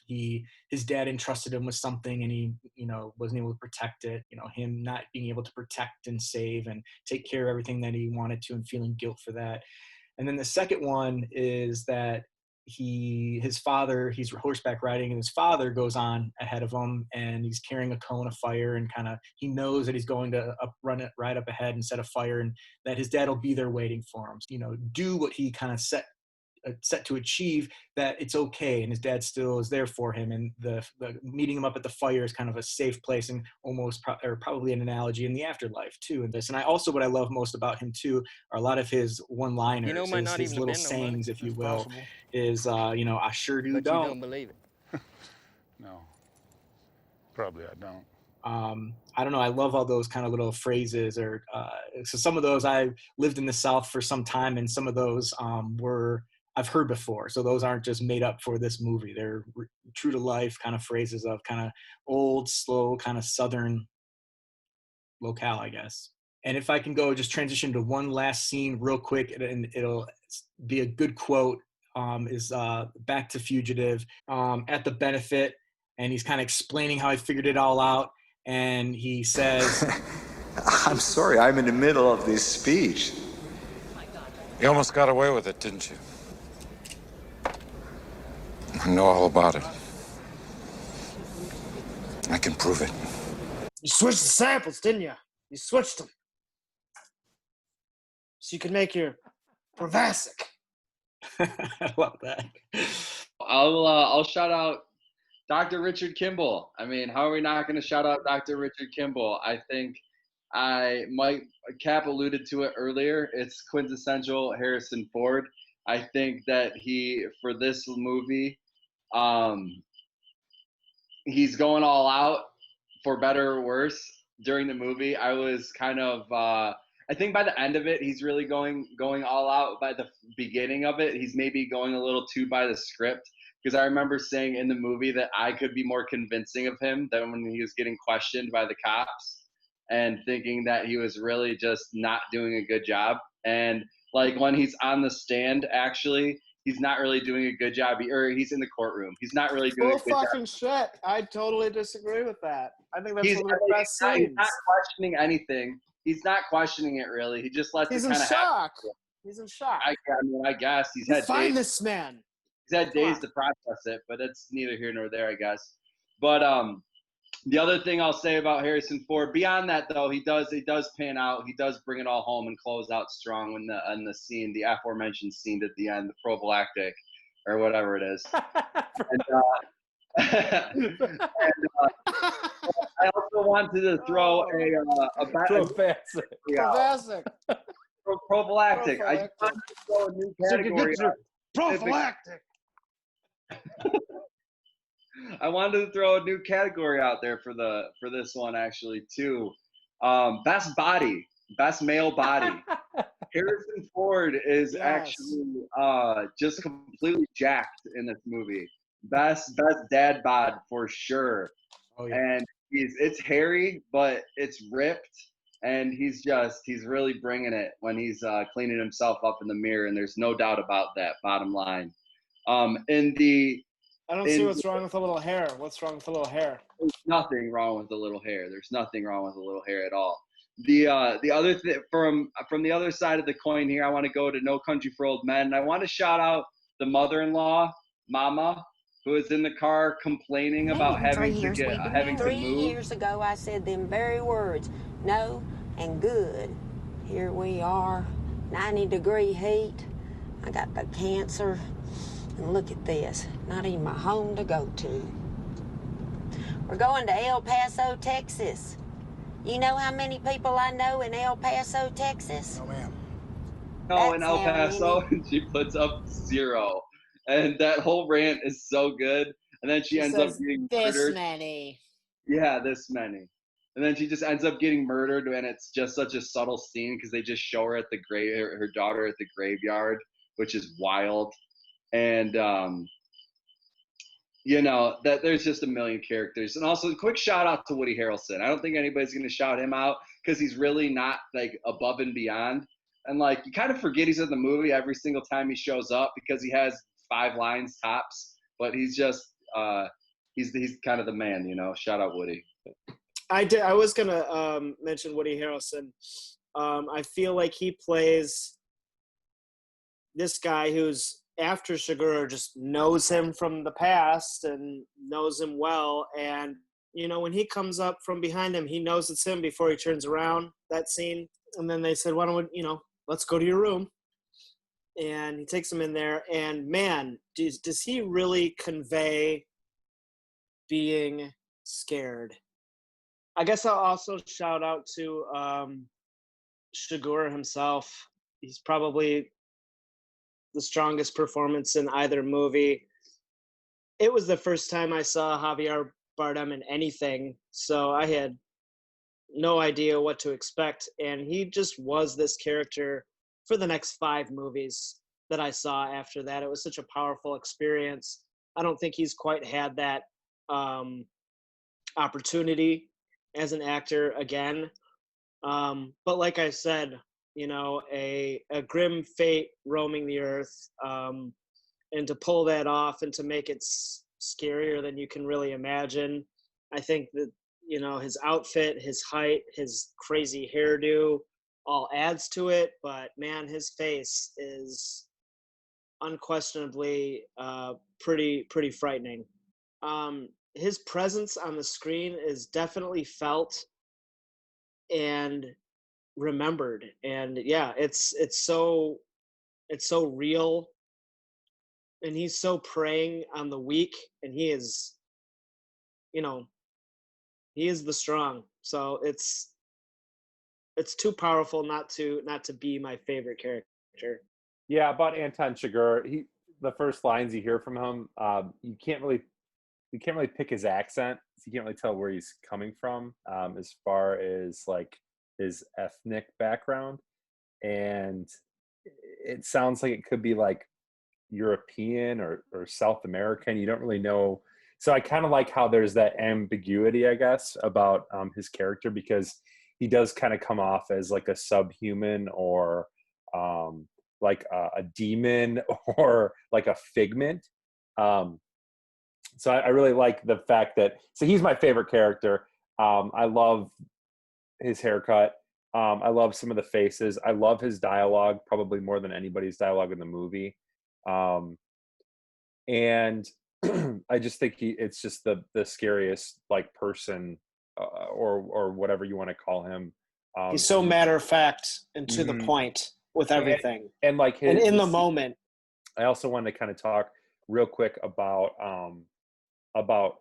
his dad entrusted him with something and he, you know, wasn't able to protect it, you know, him not being able to protect and save and take care of everything that he wanted to, and feeling guilt for that. And then the second one is that his father, he's horseback riding, and his father goes on ahead of him, and he's carrying a cone of fire, and kind of, he knows that he's going to ride up ahead and set a fire, and that his dad will be there waiting for him, you know, do what he kind of set to achieve, that it's okay, and his dad still is there for him. And the meeting him up at the fire is kind of a safe place, and almost or probably an analogy in the afterlife too in this. And what I love most about him too are a lot of his one-liners, you know, his little sayings, if you will, is you know, I sure do but don't. You don't believe it. No, probably I don't. I don't know. I love all those kind of little phrases, or so some of those, I lived in the South for some time, and some of those I've heard before. So those aren't just made up for this movie. They're true to life kind of phrases of kind of old, slow, kind of Southern locale, I guess. And if I can go just transition to one last scene real quick, and it'll be a good quote, is back to Fugitive at the benefit. And he's kind of explaining how he figured it all out. And he says, I'm sorry, I'm in the middle of this speech. You almost got away with it, didn't you? I know all about it. I can prove it. You switched the samples, didn't you? You switched them. So you could make your Provasic. I love that. I'll shout out Dr. Richard Kimball. I mean, how are we not going to shout out Dr. Richard Kimball? I think Cap alluded to it earlier. It's quintessential Harrison Ford. I think that for this movie, he's going all out, for better or worse. During the movie, I was kind of, I think by the end of it, he's really going all out. By the beginning of it, he's maybe going a little too by the script. Because I remember saying in the movie that I could be more convincing of him than when he was getting questioned by the cops, and thinking that he was really just not doing a good job. And like when he's on the stand, actually, he's not really doing a good job, or he's in the courtroom. He's not really doing a good job. fucking shit. I totally disagree with that. I think that's one of the best He's scenes. not questioning anything. He's not questioning it really. He just lets He's it in kind of shock. He's in shock. I guess he's had Find days. this man. He's had days to process it, but it's neither here nor there, I guess. But the other thing I'll say about Harrison Ford, beyond that though, he does pan out. He does bring it all home and close out strong when the scene, the aforementioned scene at the end, the prophylactic or whatever it is. And I also wanted to throw prophylactic. I just wanted to throw a new category. Prophylactic. I wanted to throw a new category out there for this one actually too. Best male body. Harrison Ford is actually just completely jacked in this movie. Best dad bod for sure. Oh, yeah. And it's hairy, but it's ripped, and he's really bringing it when he's cleaning himself up in the mirror, and there's no doubt about that. Bottom line. I don't see what's wrong with the little hair. What's wrong with the little hair? There's nothing wrong with the little hair. There's nothing wrong with the little hair at all. The other thing from the other side of the coin here, I want to go to No Country for Old Men, and I want to shout out the mother-in-law, Mama, who is in the car complaining about having to move. 3 years ago, I said them very words, no and good. Here we are, 90-degree heat. I got the cancer. And look at this, not even my home to go to. We're going to El Paso, Texas. You know how many people I know in El Paso, Texas? Oh, ma'am. No, in El Paso, she puts up 0. And that whole rant is so good. And then she ends up getting murdered. This many. Yeah, this many. And then she just ends up getting murdered, and it's just such a subtle scene because they just show her at her daughter at the graveyard, which is wild. And that there's just a million characters. And also a quick shout out to Woody Harrelson. I don't think anybody's going to shout him out because he's really not like above and beyond. And like, you kind of forget he's in the movie every single time he shows up because he has 5 lines tops, but he's just, he's kind of the man, shout out Woody. I was going to mention Woody Harrelson. I feel like he plays this guy who's, after Shiguro, just knows him from the past and knows him well. And, when he comes up from behind him, he knows it's him before he turns around, that scene. And then they said, why don't we, let's go to your room. And he takes him in there. And, man, does he really convey being scared? I guess I'll also shout out to Shiguro himself. He's probably the strongest performance in either movie. It was the first time I saw Javier Bardem in anything, so I had no idea what to expect, and he just was this character for the next 5 movies that I saw after that. It was such a powerful experience. I don't think he's quite had that opportunity as an actor again. But like I said, a grim fate roaming the earth, and to pull that off and to make it scarier than you can really imagine. I think that, his outfit, his height, his crazy hairdo all adds to it, but man, his face is unquestionably pretty frightening. His presence on the screen is definitely felt and remembered, and yeah, it's so real, and he's so preying on the weak, and he is he is the strong, so it's too powerful not to be my favorite character. Yeah, about Anton Chigurh, the first lines you hear from him, you can't really pick his accent, so you can't really tell where he's coming from, as far as like his ethnic background, and it sounds like it could be like European or South American. You don't really know. So I kind of like how there's that ambiguity, I guess, about his character, because he does kind of come off as like a subhuman or like a demon or like a figment. So I really like the fact that, so he's my favorite character. I love his haircut. I love some of the faces. I love his dialogue, probably more than anybody's dialogue in the movie. And I just think it's just the scariest like person, or whatever you want to call him. He's so matter of fact and to the point with everything, and like and in the moment. I also wanted to kind of talk real quick about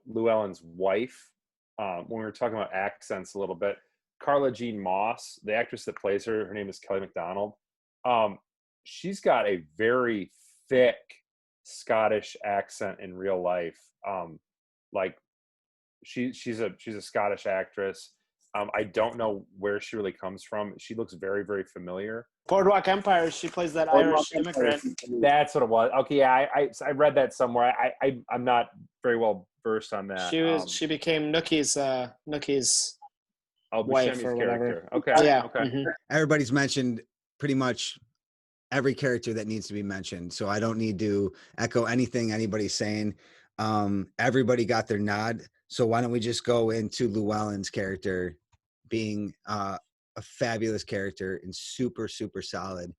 Llewellyn's wife. When we were talking about accents a little bit, Carla Jean Moss, the actress that plays her name is Kelly MacDonald. She's got a very thick Scottish accent in real life. Like she's a Scottish actress. I don't know where she really comes from. She looks very, very familiar. Boardwalk Empire, she plays that Irish immigrant. That's what it was. Okay, yeah, I read that somewhere. I'm not very well versed on that. She became Nookie's wife or whatever. Okay. Yeah. Okay. Mm-hmm. Everybody's mentioned pretty much every character that needs to be mentioned, so I don't need to echo anything anybody's saying. Everybody got their nod, so why don't we just go into Llewellyn's character being a fabulous character and super, super solid.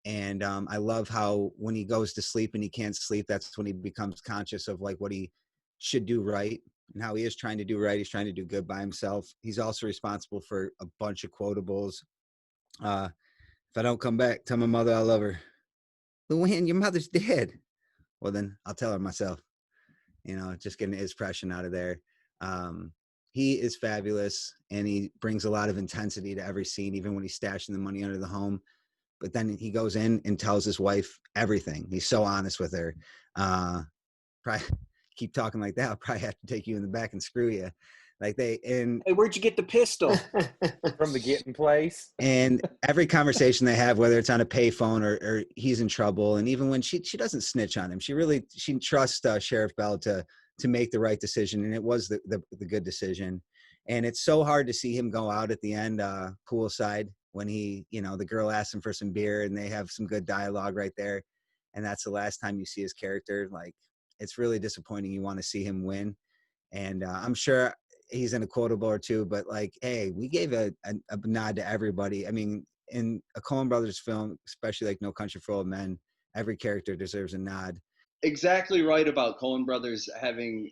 And I love how when he goes to sleep and he can't sleep, that's when he becomes conscious of like what he should do right and how he is trying to do right. He's trying to do good by himself. He's also responsible for a bunch of quotables. If I don't come back, tell my mother I love her. Llewellyn, your mother's dead. Well, then I'll tell her myself. You know, just getting his expression out of there. He is fabulous, and he brings a lot of intensity to every scene, even when he's stashing the money under the home. But then he goes in and tells his wife everything. He's so honest with her. Probably keep talking like that, I'll probably have to take you in the back and screw you. Like hey, where'd you get the pistol? From the getting place. And every conversation they have, whether it's on a payphone or he's in trouble, and even when she doesn't snitch on him, she trusts Sheriff Bell to make the right decision, and it was the good decision. And it's so hard to see him go out at the end poolside when the girl asks him for some beer and they have some good dialogue right there, and that's the last time you see his character. Like, it's really disappointing. You want to see him win, and I'm sure he's in a quotable or two, but like, hey, we gave a nod to everybody. I mean, in a Coen Brothers film, especially like No Country for Old Men, every character deserves a nod. Exactly right about Coen Brothers having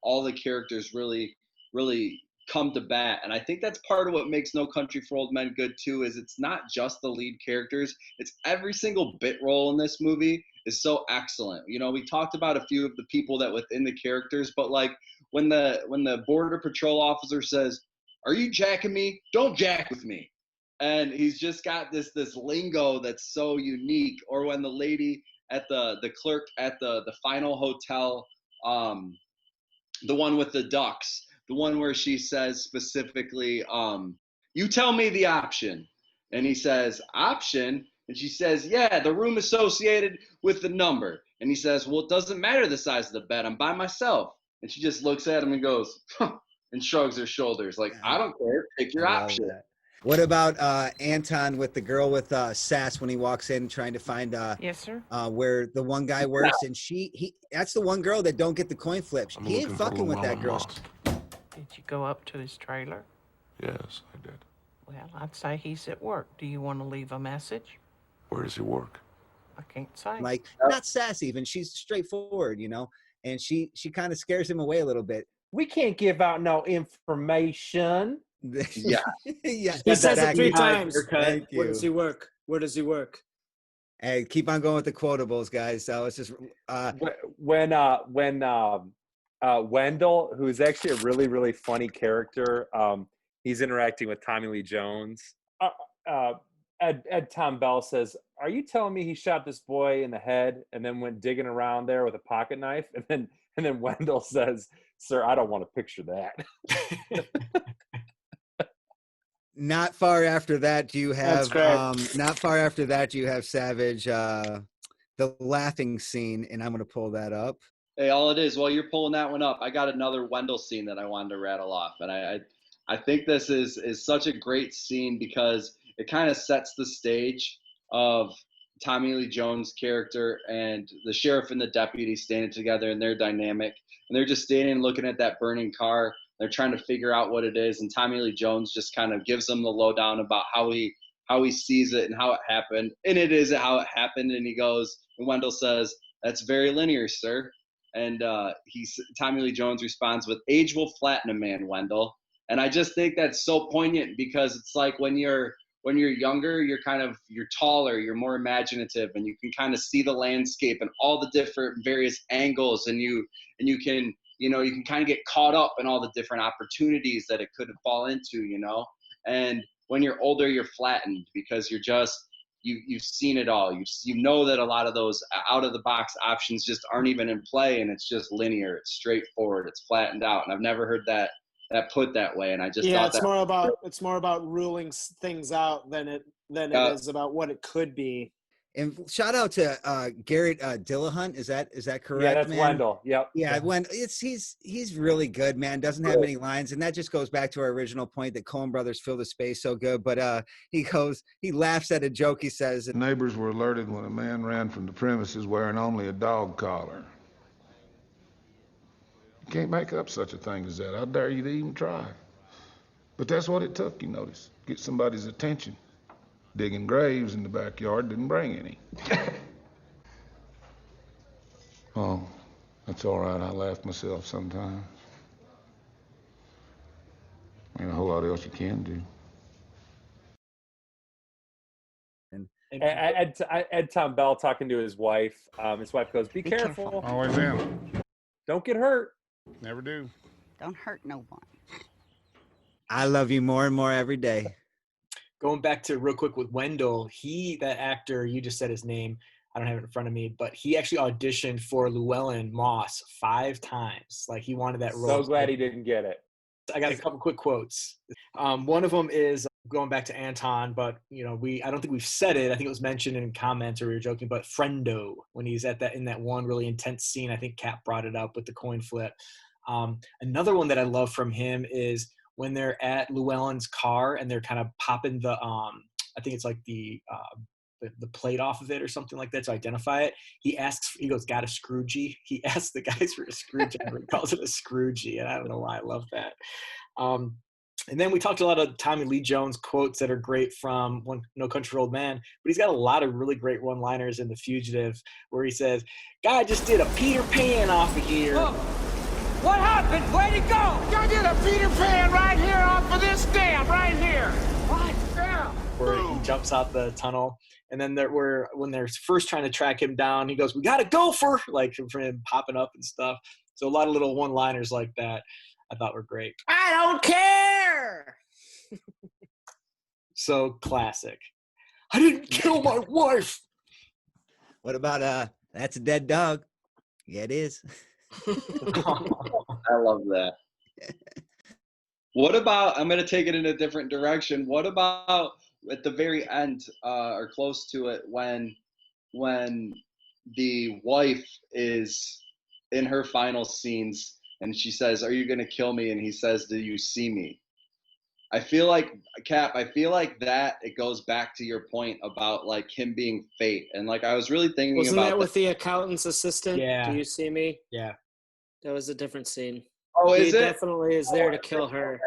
all the characters really, really come to bat. And I think that's part of what makes No Country for Old Men good too, is it's not just the lead characters, it's every single bit role in this movie is so excellent. You know, we talked about a few of the people that within the characters, but like when the border patrol officer says, "Are you jacking me? Don't jack with me." And he's just got this lingo that's so unique. Or when the lady at the clerk at the final hotel, the one with the ducks, the one where she says specifically, "You tell me the option." And he says, "Option?" And she says, "Yeah, the room associated with the number." And he says, "Well, it doesn't matter the size of the bed. I'm by myself." And she just looks at him and goes, "Huh," and shrugs her shoulders like, "I don't care. Pick your option." What about Anton with the girl with sass when he walks in trying to find yes, sir. Where the one guy works, and that's the one girl that don't get the coin flips. He ain't fucking with that girl. Did you go up to his trailer? Yes, I did. Well, I'd say he's at work. Do you want to leave a message? Where does he work? I can't say. Like, not sassy even. She's straightforward, and she kind of scares him away a little bit. We can't give out no information. Yeah. Yeah. He says it 3 times. Thank you. Where does he work? Where does he work? Hey, keep on going with the quotables, guys. So it's just when Wendell, who's actually a really, really funny character, he's interacting with Tommy Lee Jones. Ed Tom Bell says, "Are you telling me he shot this boy in the head and then went digging around there with a pocket knife?" And then Wendell says, "Sir, I don't want to picture that." Not far after that, you have Savage, the laughing scene, and I'm going to pull that up. Hey, all it is, while you're pulling that one up, I got another Wendell scene that I wanted to rattle off. And I think this is such a great scene because it kind of sets the stage of Tommy Lee Jones' character and the sheriff and the deputy standing together, and their dynamic. And they're just standing looking at that burning car. They're trying to figure out what it is. And Tommy Lee Jones just kind of gives them the lowdown about how he sees it and how it happened. And it is how it happened. And he goes, and Wendell says, "That's very linear, sir." And Tommy Lee Jones responds with, "Age will flatten a man, Wendell." And I just think that's so poignant, because it's like when you're younger, you're taller, you're more imaginative, and you can kind of see the landscape and all the different various angles, and you can kind of get caught up in all the different opportunities that it could fall into, And when you're older, you're flattened, because you're just you've seen it all. You know that a lot of those out of the box options just aren't even in play, and it's just linear, it's straightforward, it's flattened out. And I've never heard that put that way, and I just thought it's more about ruling things out than it is about what it could be. And shout out to Garrett Dillahunt. Is that correct? Yeah, that's man? Wendell. Yep. Yeah, he's really good, man. Doesn't have many lines, and that just goes back to our original point that Coen Brothers fill the space so good. But he laughs at a joke. He says, "Neighbors were alerted when a man ran from the premises wearing only a dog collar. You can't make up such a thing as that. I dare you to even try. But that's what it took, you notice. Get somebody's attention. Digging graves in the backyard didn't bring any." Oh, that's all right. I laugh myself sometimes. Ain't a whole lot else you can do. Ed Tom Bell talking to his wife. His wife goes, "Be careful. Always am. Don't get hurt." Never do. Don't hurt no one. I love you more and more every day. Going back to real quick with Wendell, that actor, you just said his name, I don't have it in front of me, but he actually auditioned for Llewellyn Moss 5 times. Like, he wanted that role. So glad he didn't get it. I got a couple quick quotes. One of them is going back to Anton, but I don't think we've said it. I think it was mentioned in comments, or we were joking, but friendo, when he's in that one really intense scene. I think Cap brought it up with the coin flip. Another one that I love from him is when they're at Llewellyn's car and they're kind of popping the I think it's like the plate off of it or something like that to identify it. He goes, "Got a Scroogey?" He asks the guys for a screwdriver. He calls it a Scroogey, and I don't know why I love that. And then we talked a lot of Tommy Lee Jones quotes that are great from No Country for Old Men, but he's got a lot of really great one-liners in The Fugitive, where he says, "Guy just did a Peter Pan off of here." Oh. What happened? Where'd he go? I did a Peter Pan right here off of this dam, right here. What? Yeah. Where he jumps out the tunnel. And then when they're first trying to track him down, he goes, "We got a gopher," like for him popping up and stuff. So a lot of little one-liners like that I thought were great. I don't care. So classic. "I didn't kill my wife." What about "That's a dead dog"? Yeah, it is. I love that. What about, I'm going to take it in a different direction. What about at the very end, or close to it, when the wife is in her final scenes and she says, "Are you going to kill me?" And he says, "Do you see me?" I feel like, Cap, that it goes back to your point about like him being fate. And like, I was really thinking Wasn't about that with the accountant's assistant? Yeah. "Do you see me?" Yeah. That was a different scene. Oh, is he it? Definitely is there to kill her.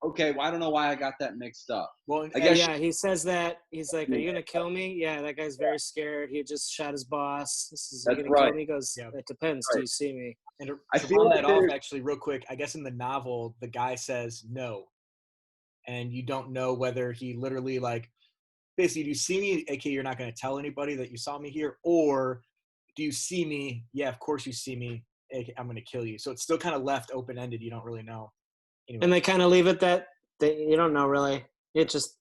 Okay, well, I don't know why I got that mixed up. Well, I guess he says that. He's like, "Are you gonna kill me?" Yeah, that guy's very scared. He just shot his boss. "Are you gonna kill me?" He goes, "It depends. Do you see me?" And I to feel round like that off, actually, real quick, I guess in the novel, the guy says no. And you don't know whether he literally, like, basically, "Do you see me?" aka you're not going to tell anybody that you saw me here, or "Do you see me?" "Yeah, of course you see me. I'm going to kill you." So it's still kind of left open-ended. You don't really know. Anyway. And they kind of leave it that you don't know really. It just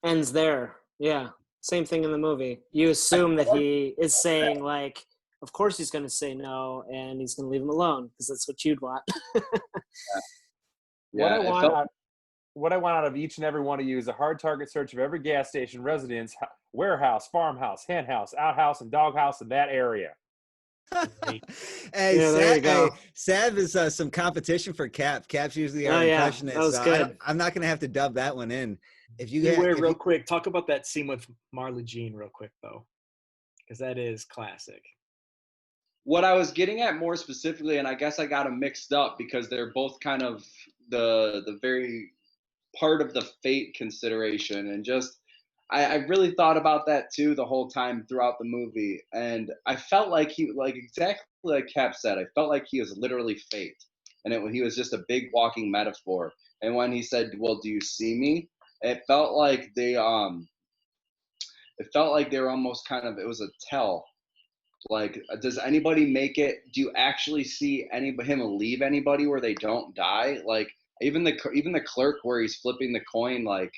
ends there. Yeah. Same thing in the movie. You assume that he is saying, like, of course he's going to say no, and he's going to leave him alone, because that's what you'd want. What I want out of each and every one of you is a hard target search of every gas station, residence, warehouse, farmhouse, hen house, outhouse, and doghouse in that area. Hey, Yeah, there you go. Sav is some competition for Cap. Cap's usually our Oh, yeah, impressionist. that was So good. I'm not going to have to dub that one in. If you Beware, if real you, quick, talk about that scene with Marley Jean real quick, though, because that is classic. What I was getting at more specifically, and I guess I got them mixed up because they're both kind of the very part of the fate consideration, and just I really thought about that too the whole time throughout the movie, and I felt like exactly like Cap said, I felt like he was literally fate, and he was just a big walking metaphor. And when he said, "Well, do you see me?" It felt like they were almost kind of, it was a tell. Like, does anybody make it? Do you actually see him leave anybody where they don't die? Like, even the clerk where he's flipping the coin, like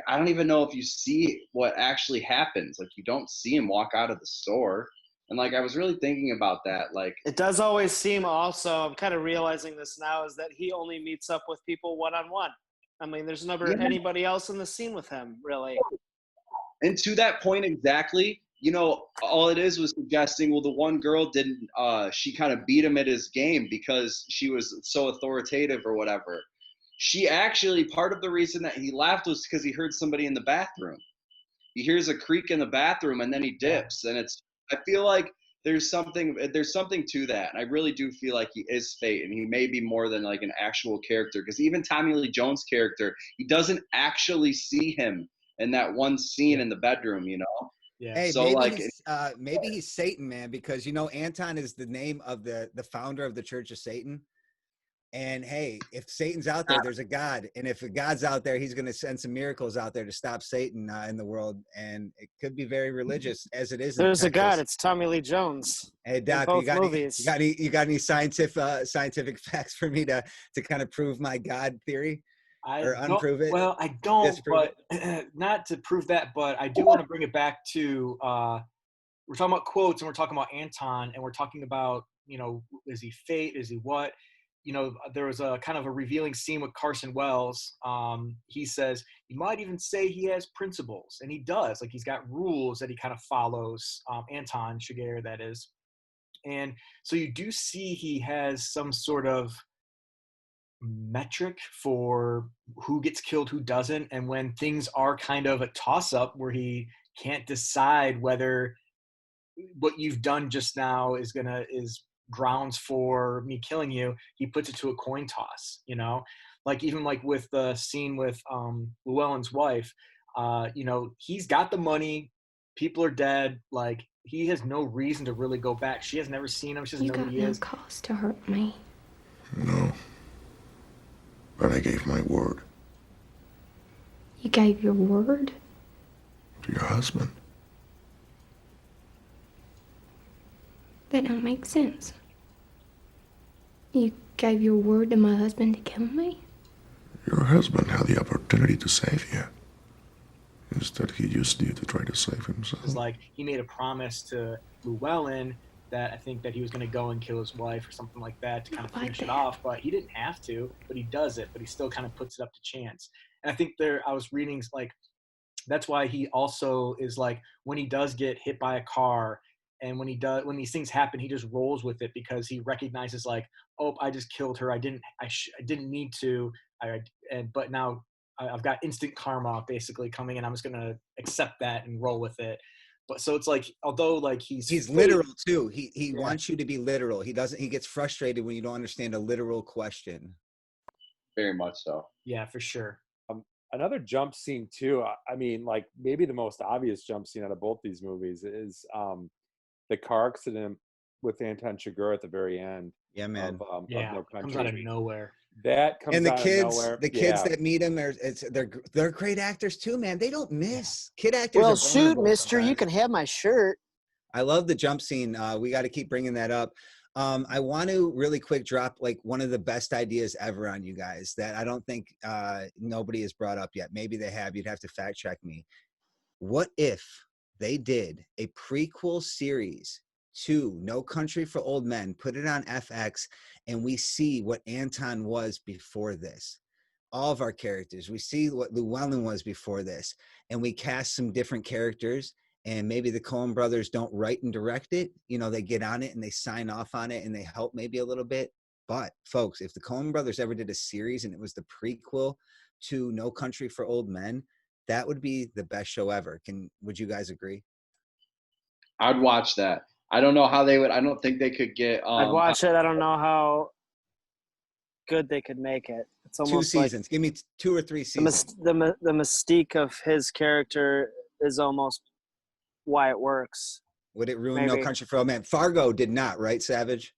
I don't even know if you see what actually happens. Like, you don't see him walk out of the store. And like, I was really thinking about that. Like, It does always seem also, I'm kind of realizing this now, is that he only meets up with people one-on-one. I mean, there's never anybody else in the scene with him, really. and to that point exactly, all it is was suggesting, well, the one girl didn't, she kind of beat him at his game because she was so authoritative or whatever. She actually, part of the reason that he laughed was because he heard somebody in the bathroom. He hears a creak in the bathroom and then he dips. And I feel like there's something to that. And I really do feel like he is fate, and he may be more than like an actual character, because even Tommy Lee Jones' character, he doesn't actually see him in that one scene in the bedroom, Yeah. Hey, so maybe he's Satan, man, because Anton is the name of the founder of the Church of Satan. And hey, if Satan's out there, there's a God, and if a God's out there, he's going to send some miracles out there to stop Satan in the world, and it could be very religious, as it is. There's in a God. It's Tommy Lee Jones. Hey, Doc, you got any scientific facts for me to kind of prove my God theory? Or unprove it? Well, I don't, Disprove but not to prove that, but I do want to bring it back to, we're talking about quotes, and we're talking about Anton, and we're talking about, is he fate? Is he what? There was a kind of a revealing scene with Carson Wells. He says, you might even say he has principles, and he does. Like, he's got rules that he kind of follows, Anton Chigurh, that is. And so you do see he has some sort of metric for who gets killed, who doesn't, and when things are kind of a toss-up where he can't decide whether what you've done just now is grounds for me killing you, he puts it to a coin toss. Like, even like with the scene with Llewellyn's wife, he's got the money, people are dead, like, he has no reason to really go back. She has never seen him, she doesn't know who he is. You got no cause to hurt me. No. But I gave my word. You gave your word? To your husband. That don't make sense. You gave your word to my husband to kill me? Your husband had the opportunity to save you. Instead, he used you to try to save himself. It's like, he made a promise to Llewellyn that I think that he was going to go and kill his wife or something like that to kind of finish it off, but he didn't have to, but he does it, but he still kind of puts it up to chance. And I think I was reading, like, that's why he also is like, when he does get hit by a car, and when these things happen, he just rolls with it, because he recognizes, like, oh, I just killed her. I didn't need to, but now I've got instant karma basically coming, and I'm just going to accept that and roll with it. But so it's like, although like he's literal too. He wants you to be literal. He gets frustrated when you don't understand a literal question. Very much so. Yeah, for sure. Another jump scene too. I mean, like, maybe the most obvious jump scene out of both these movies is the car accident with Anton Chigurh at the very end. Yeah, man. Of No Country. Comes out of nowhere. That comes out of nowhere. The kids that meet him, they're great actors too, man. They don't miss. Kid actors. Well, shoot, mister, you can have my shirt. I love the jump scene. We got to keep bringing that up. I want to really quick drop like one of the best ideas ever on you guys that I don't think nobody has brought up yet. Maybe they have. You'd have to fact check me. What if they did a prequel series to No Country for Old Men, put it on FX, and we see what Anton was before this? All of our characters. We see what Llewellyn was before this, and we cast some different characters, and maybe the Coen brothers don't write and direct it. You know, they get on it and they sign off on it and they help maybe a little bit. But folks, if the Coen brothers ever did a series and it was the prequel to No Country for Old Men, that would be the best show ever. Would you guys agree? I'd watch that. I don't know how they would. I don't think they could get. I'd watch it. I don't know how good they could make it. It's almost 2 seasons. Give me 2 or 3 seasons. The mystique of his character is almost why it works. Would it ruin Maybe. No Country for Old Men? Fargo did not, right, Savage?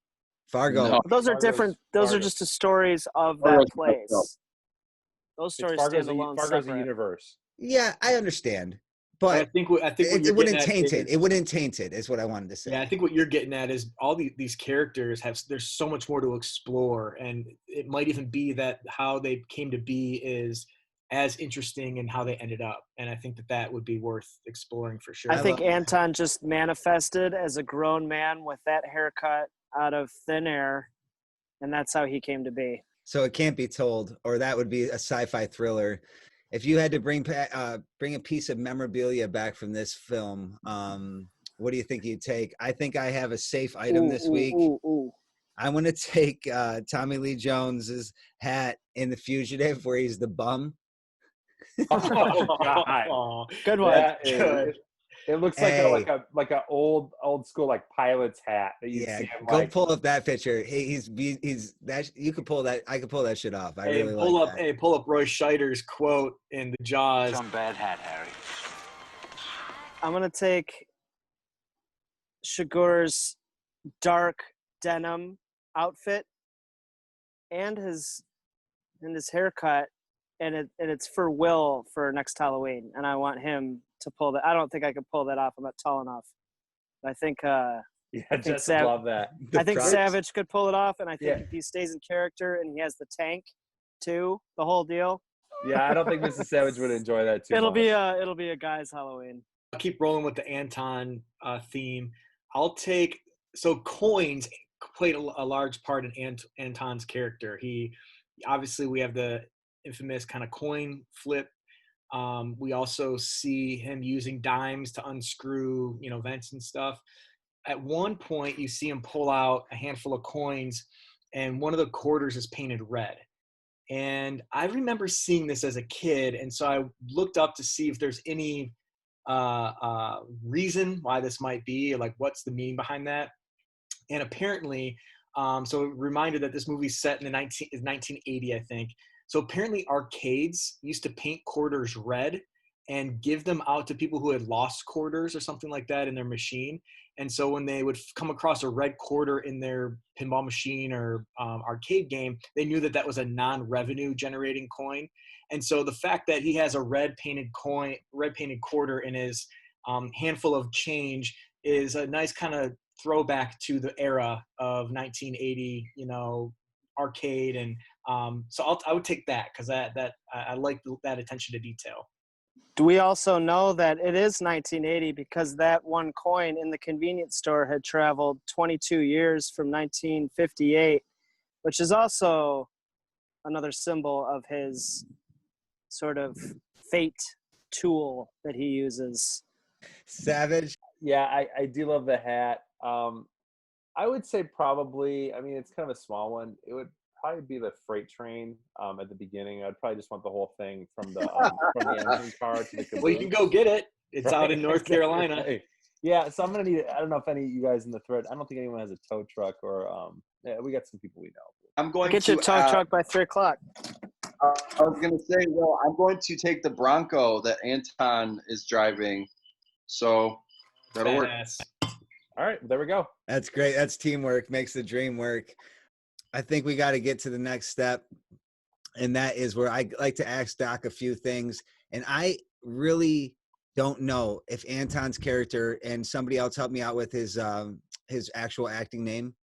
Fargo. No. Those are different. Those are just the stories of that place. Those stories stand alone. Fargo's a universe. Yeah, I understand. But I think it wouldn't taint it. It wouldn't taint it, is what I wanted to say. Yeah, I think what you're getting at is all these characters there's so much more to explore, and it might even be that how they came to be is as interesting and how they ended up. And I think that would be worth exploring for sure. I think Anton just manifested as a grown man with that haircut out of thin air, and that's how he came to be. So it can't be told, or that would be a sci-fi thriller. If you had to bring a piece of memorabilia back from this film, what do you think you'd take? I think I have a safe item this week. I'm going to take Tommy Lee Jones's hat in The Fugitive, where he's the bum. Oh, God. Good one. It looks like a old school like pilot's hat that you see him, go pull up that picture. He's that you could pull that. I could pull that shit off. Pull up Roy Scheider's quote in the Jaws. Some bad hat, Harry. I'm gonna take Shigur's dark denim outfit and his haircut, and it's for Will for next Halloween, and I want him to pull that. I don't think I could pull that off. I'm not tall enough. But I think Jess would love that. I think Savage could pull it off, and I think if he stays in character and he has the tank too, the whole deal. Yeah, I don't think Mrs. Savage would enjoy that too. It'll be a guy's Halloween. I'll keep rolling with the Anton theme. I'll take coins played a large part in Anton's character. Obviously we have the infamous kind of coin flip. We also see him using dimes to unscrew, vents and stuff. At one point, you see him pull out a handful of coins, and one of the quarters is painted red. And I remember seeing this as a kid, and so I looked up to see if there's any reason why this might be, like what's the meaning behind that. And apparently, so it reminded that this movie's set in 1980, I think. So apparently arcades used to paint quarters red and give them out to people who had lost quarters or something like that in their machine. And so when they would come across a red quarter in their pinball machine or arcade game, they knew that was a non-revenue generating coin. And so the fact that he has a red painted quarter in his handful of change is a nice kind of throwback to the era of 1980, arcade. And so I would take that because I like that attention to detail. Do we also know that it is 1980 because that one coin in the convenience store had traveled 22 years from 1958, which is also another symbol of his sort of fate tool that he uses. Savage. Yeah, I do love the hat. I would say probably, it's kind of a small one. It would probably be the freight train at the beginning. I'd probably just want the whole thing from the engine car to the caboose. Well, you can go get it. It's out in North Carolina. Yeah, so I'm gonna need. I don't know if any of you guys in the thread. I don't think anyone has a tow truck or we got some people we know. I'm going get to your tow truck by 3:00. I was gonna say, well, I'm going to take the Bronco that Anton is driving, so that'll work. All right, there we go. That's great. That's teamwork. Makes the dream work. I think we got to get to the next step, and that is where I like to ask Doc a few things. And I really don't know if Anton's character, and somebody else help me out with his actual acting name.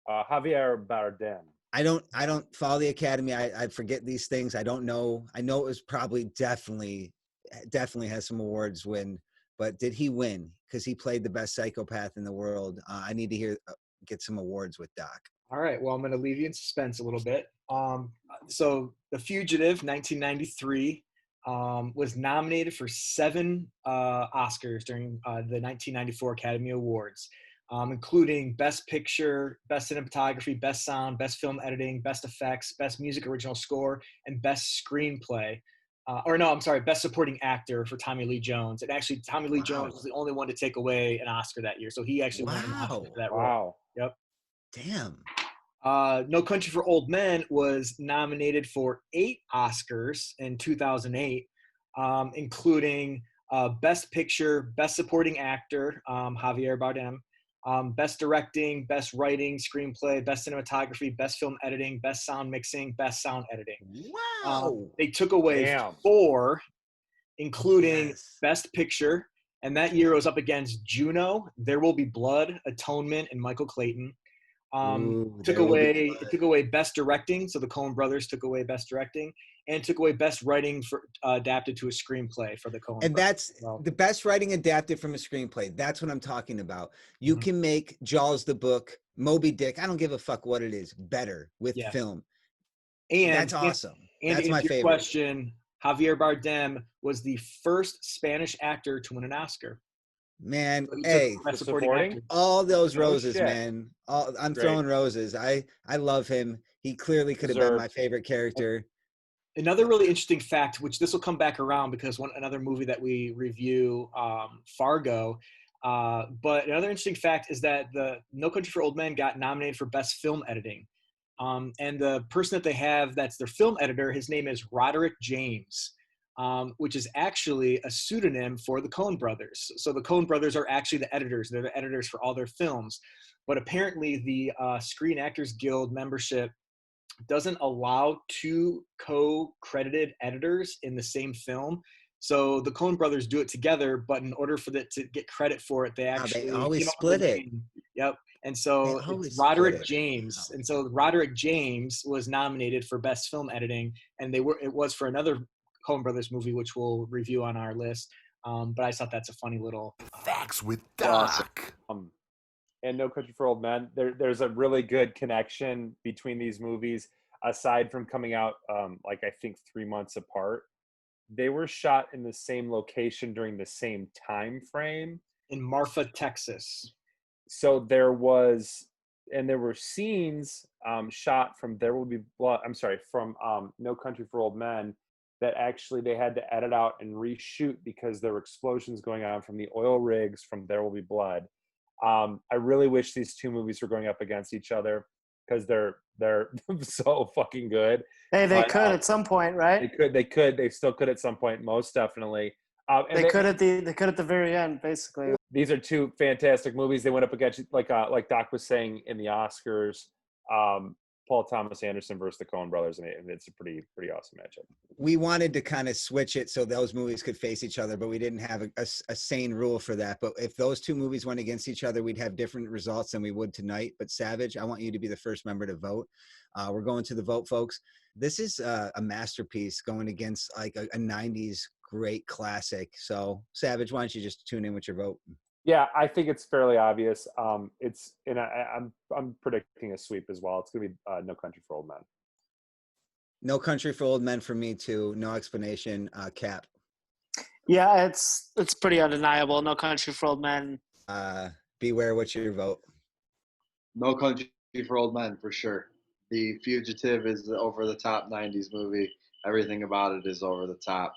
Javier Bardem. I don't follow the Academy. I forget these things. I don't know. I know it was probably definitely has some awards win, but did he win? Because he played the best psychopath in the world. I need to get some awards with Doc. All right. Well, I'm going to leave you in suspense a little bit. So The Fugitive, 1993. was nominated for 7 Oscars during the 1994 Academy Awards, including Best Picture, Best Cinematography, Best Sound, Best Film Editing, Best Effects, Best Music Original Score, and Best Screenplay. Best Supporting Actor for Tommy Lee Jones. And actually, Tommy Lee Jones was the only one to take away an Oscar that year. So he actually won an Oscar for that role. Yep. Damn. No Country for Old Men was nominated for 8 Oscars in 2008, including Best Picture, Best Supporting Actor, Javier Bardem, Best Directing, Best Writing, Screenplay, Best Cinematography, Best Film Editing, Best Sound Mixing, Best Sound Editing. Wow. They took away 4, including Best Picture, and that year was up against Juno, There Will Be Blood, Atonement, and Michael Clayton. Took away Best Directing, so the Coen brothers took away Best Directing, and took away Best Writing for adapted to a screenplay for the Coen And brothers. that's the best writing adapted from a screenplay. That's what I'm talking about. You can make Jaws the book, Moby Dick, I don't give a fuck what it is, better with film. And that's awesome. And that's to my answer your favorite question, Javier Bardem was the first Spanish actor to win an Oscar. Man, So he hey, took Best Supporting Actor. all those No roses, shit. man. I'm Great. throwing roses. I love him. He clearly could have been my favorite character. Another really interesting fact, which this will come back around because another movie that we review, Fargo. But another interesting fact is that the No Country for Old Men got nominated for Best Film Editing. And the person that they have that's their film editor, his name is Roderick James. Which is actually a pseudonym for the Coen brothers. So the Coen brothers are actually the editors. They're the editors for all their films. But apparently the Screen Actors Guild membership doesn't allow 2 co-credited editors in the same film. So the Coen brothers do it together, but in order for it to get credit for it, they actually always split it. Yep. And so it's Roderick James. And so Roderick James was nominated for Best Film Editing, and it was for another Coen Brothers movie, which we'll review on our list. But I thought that's a funny little Facts with Doc. And No Country for Old Men, there's a really good connection between these movies. Aside from coming out, I think 3 months apart, they were shot in the same location during the same time frame in Marfa, Texas. So there were scenes shot from from No Country for Old Men that actually they had to edit out and reshoot because there were explosions going on from the oil rigs from There Will Be Blood. I really wish these 2 movies were going up against each other because they're so fucking good. Hey, they could at some point, right? They still could at some point, most definitely. They could at the very end, basically. These are 2 fantastic movies. They went up against, like Doc was saying, in the Oscars. Paul Thomas Anderson versus the Coen brothers, and it's a pretty awesome matchup. We wanted to kind of switch it so those movies could face each other, but we didn't have a sane rule for that. But if those 2 movies went against each other, we'd have different results than we would tonight. But Savage, I want you to be the first member to vote. We're going to the vote, folks. This is a masterpiece going against like a 90s great classic. So Savage, why don't you just tune in with your vote? Yeah, I think it's fairly obvious. I'm predicting a sweep as well. It's going to be No Country for Old Men. No Country for Old Men for me too. No explanation. Cap. Yeah, it's pretty undeniable. No Country for Old Men. Beware, what's your vote? No Country for Old Men for sure. The Fugitive is the over the top 90s movie. Everything about it is over the top.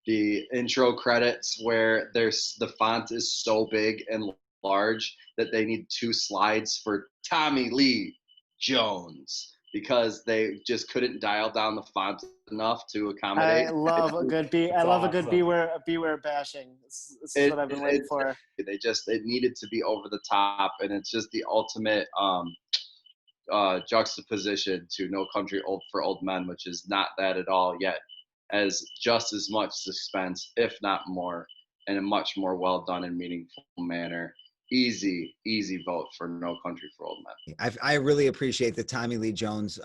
The intro credits where the font is so big and large that they need 2 slides for Tommy Lee Jones because they just couldn't dial down the font enough to accommodate. I love a good beware bashing. This is what I've been waiting for. It needed to be over the top, and it's just the ultimate juxtaposition to No Country for Old Men, which is not that at all yet. As just as much suspense, if not more, in a much more well done and meaningful manner. Easy vote for No Country for Old Men. I really appreciate the Tommy Lee Jones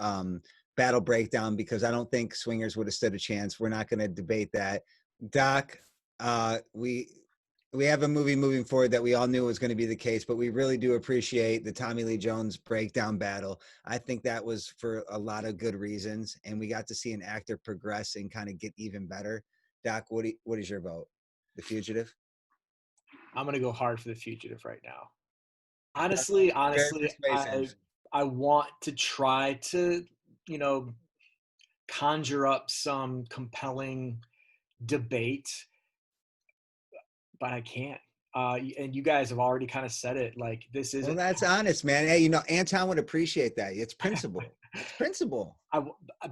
battle breakdown because I don't think Swingers would have stood a chance. We're not going to debate that. Doc, we have a movie moving forward that we all knew was going to be the case, but we really do appreciate the Tommy Lee Jones breakdown battle. I think that was for a lot of good reasons, and we got to see an actor progress and kind of get even better. Doc, what is your vote? The Fugitive? I'm gonna go hard for The Fugitive right now. Honestly, I want to try to, conjure up some compelling debate, but I can't. And you guys have already kind of said it. Like, this isn't. Well, that's honest, man. Hey, Anton would appreciate that. It's principle. It's principle.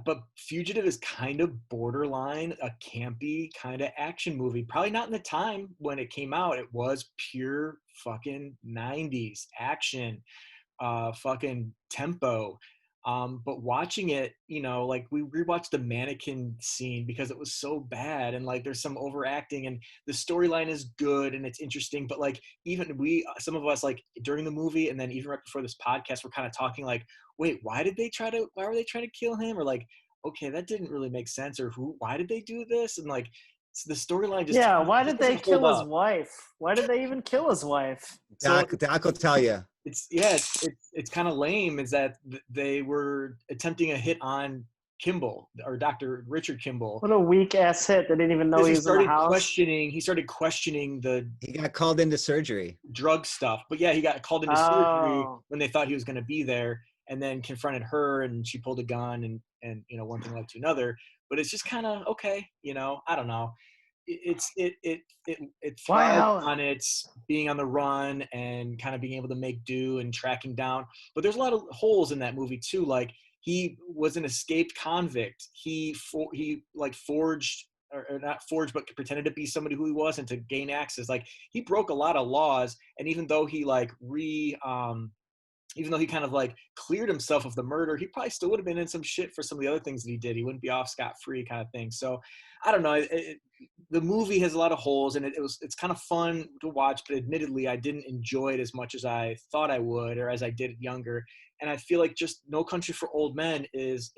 But Fugitive is kind of borderline a campy kind of action movie. Probably not in the time when it came out. It was pure fucking 90s action, fucking tempo. But watching it, like we rewatched the mannequin scene because it was so bad, and like there's some overacting, and the storyline is good and it's interesting, but like even some of us, like during the movie and then even right before this podcast, we're kind of talking like, wait, why were they trying to kill him? Or like, okay, that didn't really make sense, or why did they do this? And like, the storyline just why did they kill his wife? Why did they even kill his wife? Doc will tell you. It's kind of lame, is that they were attempting a hit on Kimball, or Dr. Richard Kimball. What a weak ass hit. They didn't even know he was in the house. He started questioning he got called into surgery. Drug stuff. But yeah, he got called into surgery when they thought he was going to be there, and then confronted her, and she pulled a gun, and one thing led to another. But it's just kind of okay, I don't know. It thrives on its being on the run and kind of being able to make do and tracking down. But there's a lot of holes in that movie too. Like, he was an escaped convict. He forged, or not forged, but pretended to be somebody who he wasn't to gain access. Like, he broke a lot of laws. And even though he even though he kind of like cleared himself of the murder, he probably still would have been in some shit for some of the other things that he did. He wouldn't be off scot-free kind of thing. So I don't know. The movie has a lot of holes, and it's kind of fun to watch, but admittedly, I didn't enjoy it as much as I thought I would, or as I did younger. And I feel like just No Country for Old Men is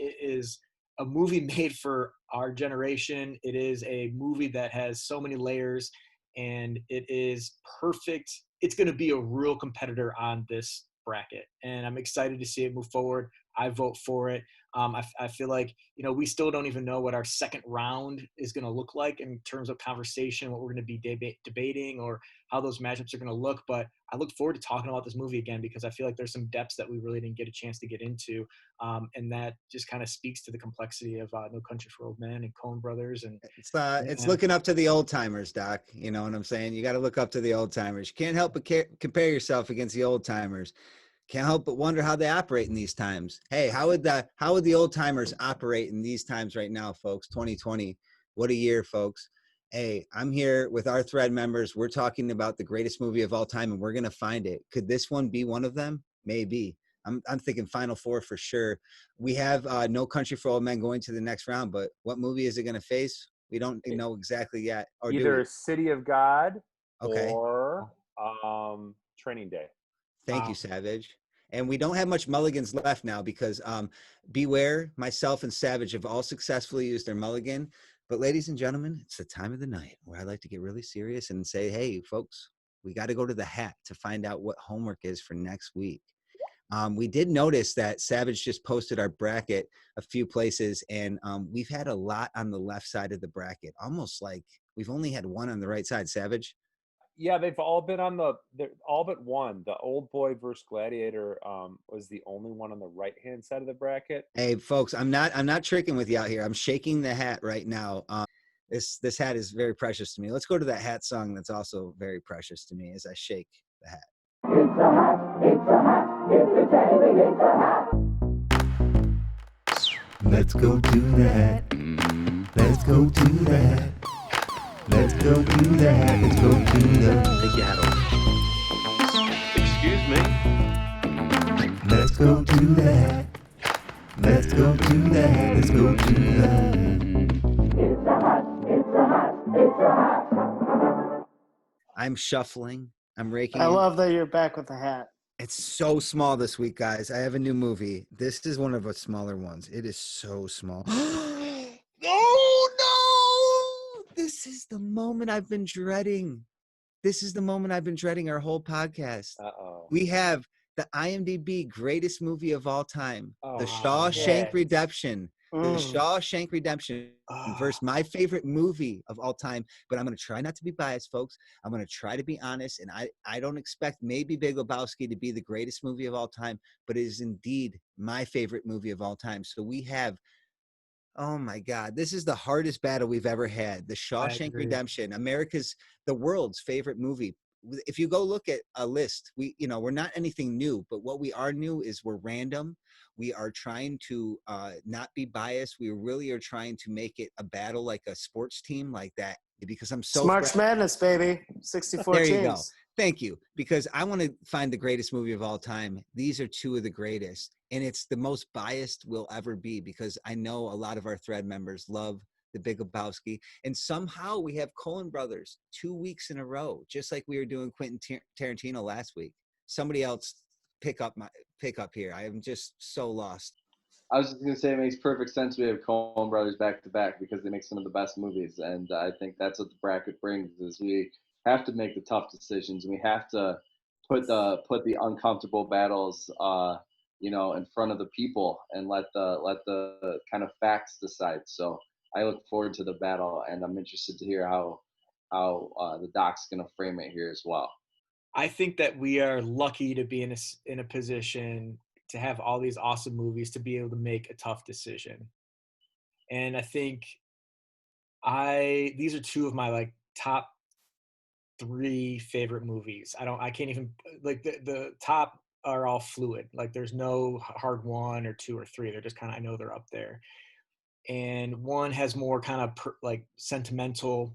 a movie made for our generation. It is a movie that has so many layers, and it is perfect. It's going to be a real competitor on this bracket, and I'm excited to see it move forward. I vote for it. I feel like, we still don't even know what our second round is going to look like in terms of conversation, what we're going to be debating, or how those matchups are going to look. But I look forward to talking about this movie again, because I feel like there's some depths that we really didn't get a chance to get into. And that just kind of speaks to the complexity of No Country for Old Men and Coen Brothers. And it's looking up to the old timers, Doc. You know what I'm saying? You got to look up to the old timers. You can't help but compare yourself against the old timers. Can't help but wonder how they operate in these times. Hey, how would the old timers operate in these times right now, folks? 2020, what a year, folks. Hey, I'm here with our thread members. We're talking about the greatest movie of all time, and we're going to find it. Could this one be one of them? Maybe. I'm thinking Final Four for sure. We have No Country for Old Men going to the next round, but what movie is it going to face? We don't know exactly yet. Or either City of God, okay, or Training Day. Thank you, Savage. And we don't have much mulligans left now, because Beware, myself, and Savage have all successfully used their mulligan. But ladies and gentlemen, it's the time of the night where I like to get really serious and say, hey, folks, we got to go to the hat to find out what homework is for next week. We did notice that Savage just posted our bracket a few places, and we've had a lot on the left side of the bracket, almost like we've only had one on the right side. Savage? Yeah, they've all been on all but one. The Old Boy versus Gladiator was the only one on the right-hand side of the bracket. Hey, folks, I'm not tricking with you out here. I'm shaking the hat right now. This hat is very precious to me. Let's go to that hat song that's also very precious to me as I shake the hat. It's a hat, it's a hat, it's a teddy, it's a hat. Let's go to the hat. Let's go to the hat. Let's go to the hat. Let's go to the. Take your hat off. Excuse me. Let's go to the hat. Let's go to the hat. Let's go to the. It's a hat, it's a hat, it's a hat. I'm shuffling. I'm raking. I love that you're back with the hat. It's so small this week, guys. I have a new movie. This is one of the smaller ones. It is so small. Oh, no! This is the moment I've been dreading. This is the moment I've been dreading our whole podcast. Uh-oh. We have the IMDb greatest movie of all time, The Shawshank Redemption, The Shawshank Redemption versus my favorite movie of all time. But I'm going to try not to be biased, folks. I'm going to try to be honest. And I don't expect maybe Big Lebowski to be the greatest movie of all time, but it is indeed my favorite movie of all time. So we have, oh my God, this is the hardest battle we've ever had. The Shawshank Redemption, the world's favorite movie. If you go look at a list, we're not anything new, but what we are new is we're random. We are trying to not be biased. We really are trying to make it a battle like a sports team like that, because I'm so March Madness, baby. 64 there teams. You go. Thank you. Because I want to find the greatest movie of all time. These are two of the greatest. And it's the most biased we'll ever be, because I know a lot of our thread members love The Big Lebowski. And somehow we have Coen Brothers 2 weeks in a row, just like we were doing Quentin Tarantino last week. Somebody else pick up here. I am just so lost. I was just going to say it makes perfect sense we have Coen Brothers back to back, because they make some of the best movies. And I think that's what the bracket brings, is we have to make the tough decisions. We have to put the uncomfortable battles in front of the people and let the kind of facts decide. So I look forward to the battle, and I'm interested to hear how the doc's going to frame it here as well. I think that we are lucky to be in a position to have all these awesome movies, to be able to make a tough decision. And I think these are two of my top 3 favorite movies. I can't even the top are all fluid. There's no hard 1 or 2 or 3. They're just kind of, I know they're up there. And one has more kind of sentimental,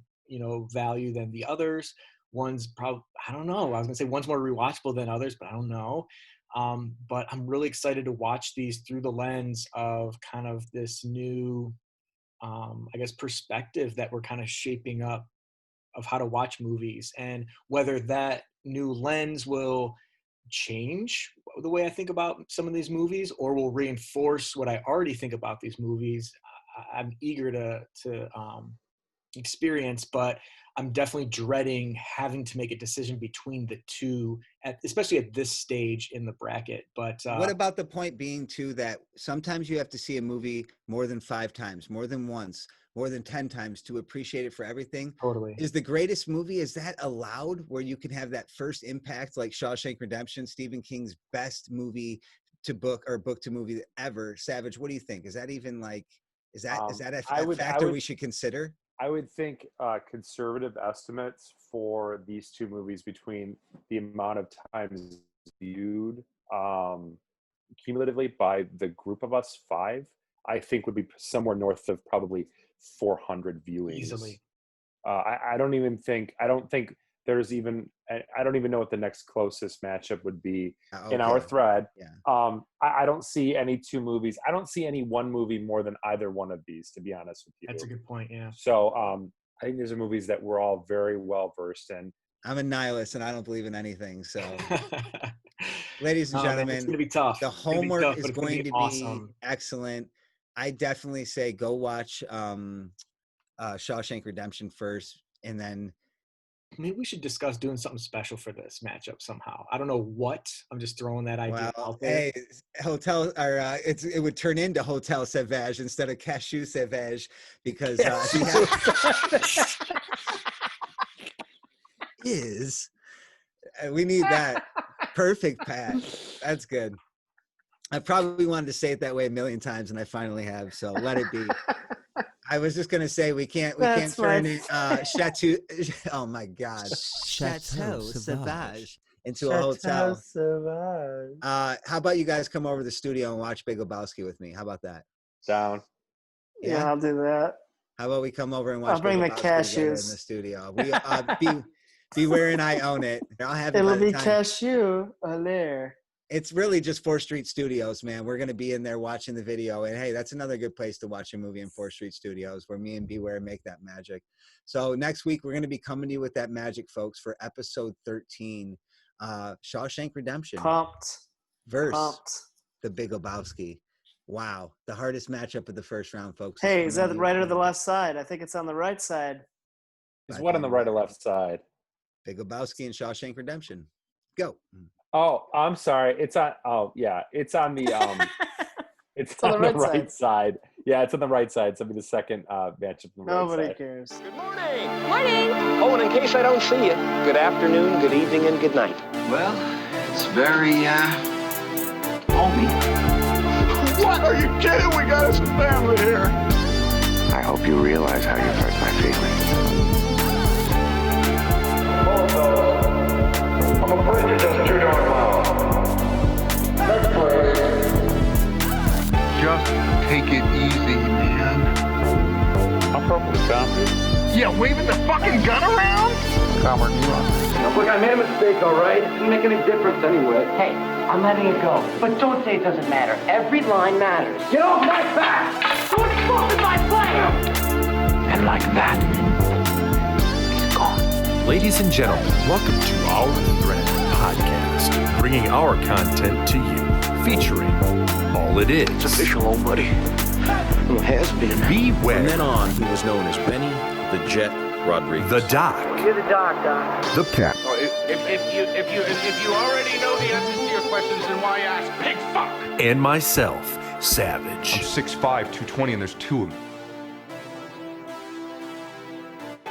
value than the others. One's probably, I don't know. I was gonna say one's more rewatchable than others, but I don't know. But I'm really excited to watch these through the lens of kind of this new, perspective that we're kind of shaping up of how to watch movies, and whether that new lens will change the way I think about some of these movies or will reinforce what I already think about these movies. I'm eager to experience, but I'm definitely dreading having to make a decision between the two, especially at this stage in the bracket. But what about the point being too that sometimes you have to see a movie more than 5 times, more than once, more than 10 times to appreciate it for everything? Totally. Is the greatest movie, is that allowed, where you can have that first impact, like Shawshank Redemption, Stephen King's best movie to book or book to movie ever? Savage, what do you think? Is that even is that a factor we should consider? I would think conservative estimates for these two movies, between the amount of times viewed cumulatively by the group of us 5, I think would be somewhere north of probably 400 viewings. Easily. I don't think there's even, I don't even know what the next closest matchup would be in our thread. Yeah. I don't see any 2 movies. I don't see any one movie more than either one of these, to be honest with you. That's a good point, yeah. So I think these are movies that we're all very well versed in. I'm a nihilist and I don't believe in anything. So, ladies and gentlemen, it's going to be tough. The homework is going to be awesome. Excellent. I definitely say go watch Shawshank Redemption first, and then maybe we should discuss doing something special for this matchup somehow. I don't know what. I'm just throwing that idea out there. Hey, it would turn into Hotel Sauvage instead of Cashew Sauvage, because we need that. Perfect, Pat. That's good. I probably wanted to say it that way a million times, and I finally have. So let it be. I was just gonna say we can't turn it Chateau. Oh my God, Chateau Sauvage into a hotel. Sauvage. How about you guys come over to the studio and watch Big Lebowski with me? How about that? Down. Yeah, I'll do that. How about we come over and watch? I'll bring Big the Lebowski together cashews in the studio. We Beware and I own it. I'll have it. It'll be cashew there. It's really just 4th Street Studios, man. We're going to be in there watching the video. And hey, that's another good place to watch a movie in 4th Street Studios, where me and Beware make that magic. So next week, we're going to be coming to you with that magic, folks, for episode 13, Shawshank Redemption. Pumped. Versus The Big Lebowski. Wow. The hardest matchup of the first round, folks. Hey, is that the right or the left side? I think it's on the right side. Is what on the right or left side? Big Lebowski and Shawshank Redemption. Go. Oh, I'm sorry. It's on. Oh, yeah. It's on the. It's on the right side. Yeah, it's on the right side. So it'll be the second matchup on the Nobody right side. cares. Morning. Oh, and in case I don't see you, good afternoon, good evening, and good night. Well, it's very, homey. What? Are you kidding? We got us a family here. I hope you realize how you've hurt my feelings. I'm afraid you're just too darn loud. Next place. Just take it easy, man. I'm perfectly calm, dude. Yeah, waving the fucking gun around? Calmer than you are. Now, look, I made a mistake, all right? It didn't make any difference anyway. Hey, I'm letting it go. But don't say it doesn't matter. Every line matters. Get off my back! Don't fuck with my plan! And like that, he's gone. Ladies and gentlemen, welcome to Our Thread Podcast, bringing our content to you, featuring all it is. It's official, old buddy. Well, has been. Beware. From then on, he was known as Benny the Jet Rodriguez. The Doc. You're the doc, Doc. The Pep. Oh, if you already know the answers to your questions, then why ask? Big fuck! And myself, Savage. I'm 6'5", 220, and there's two of them.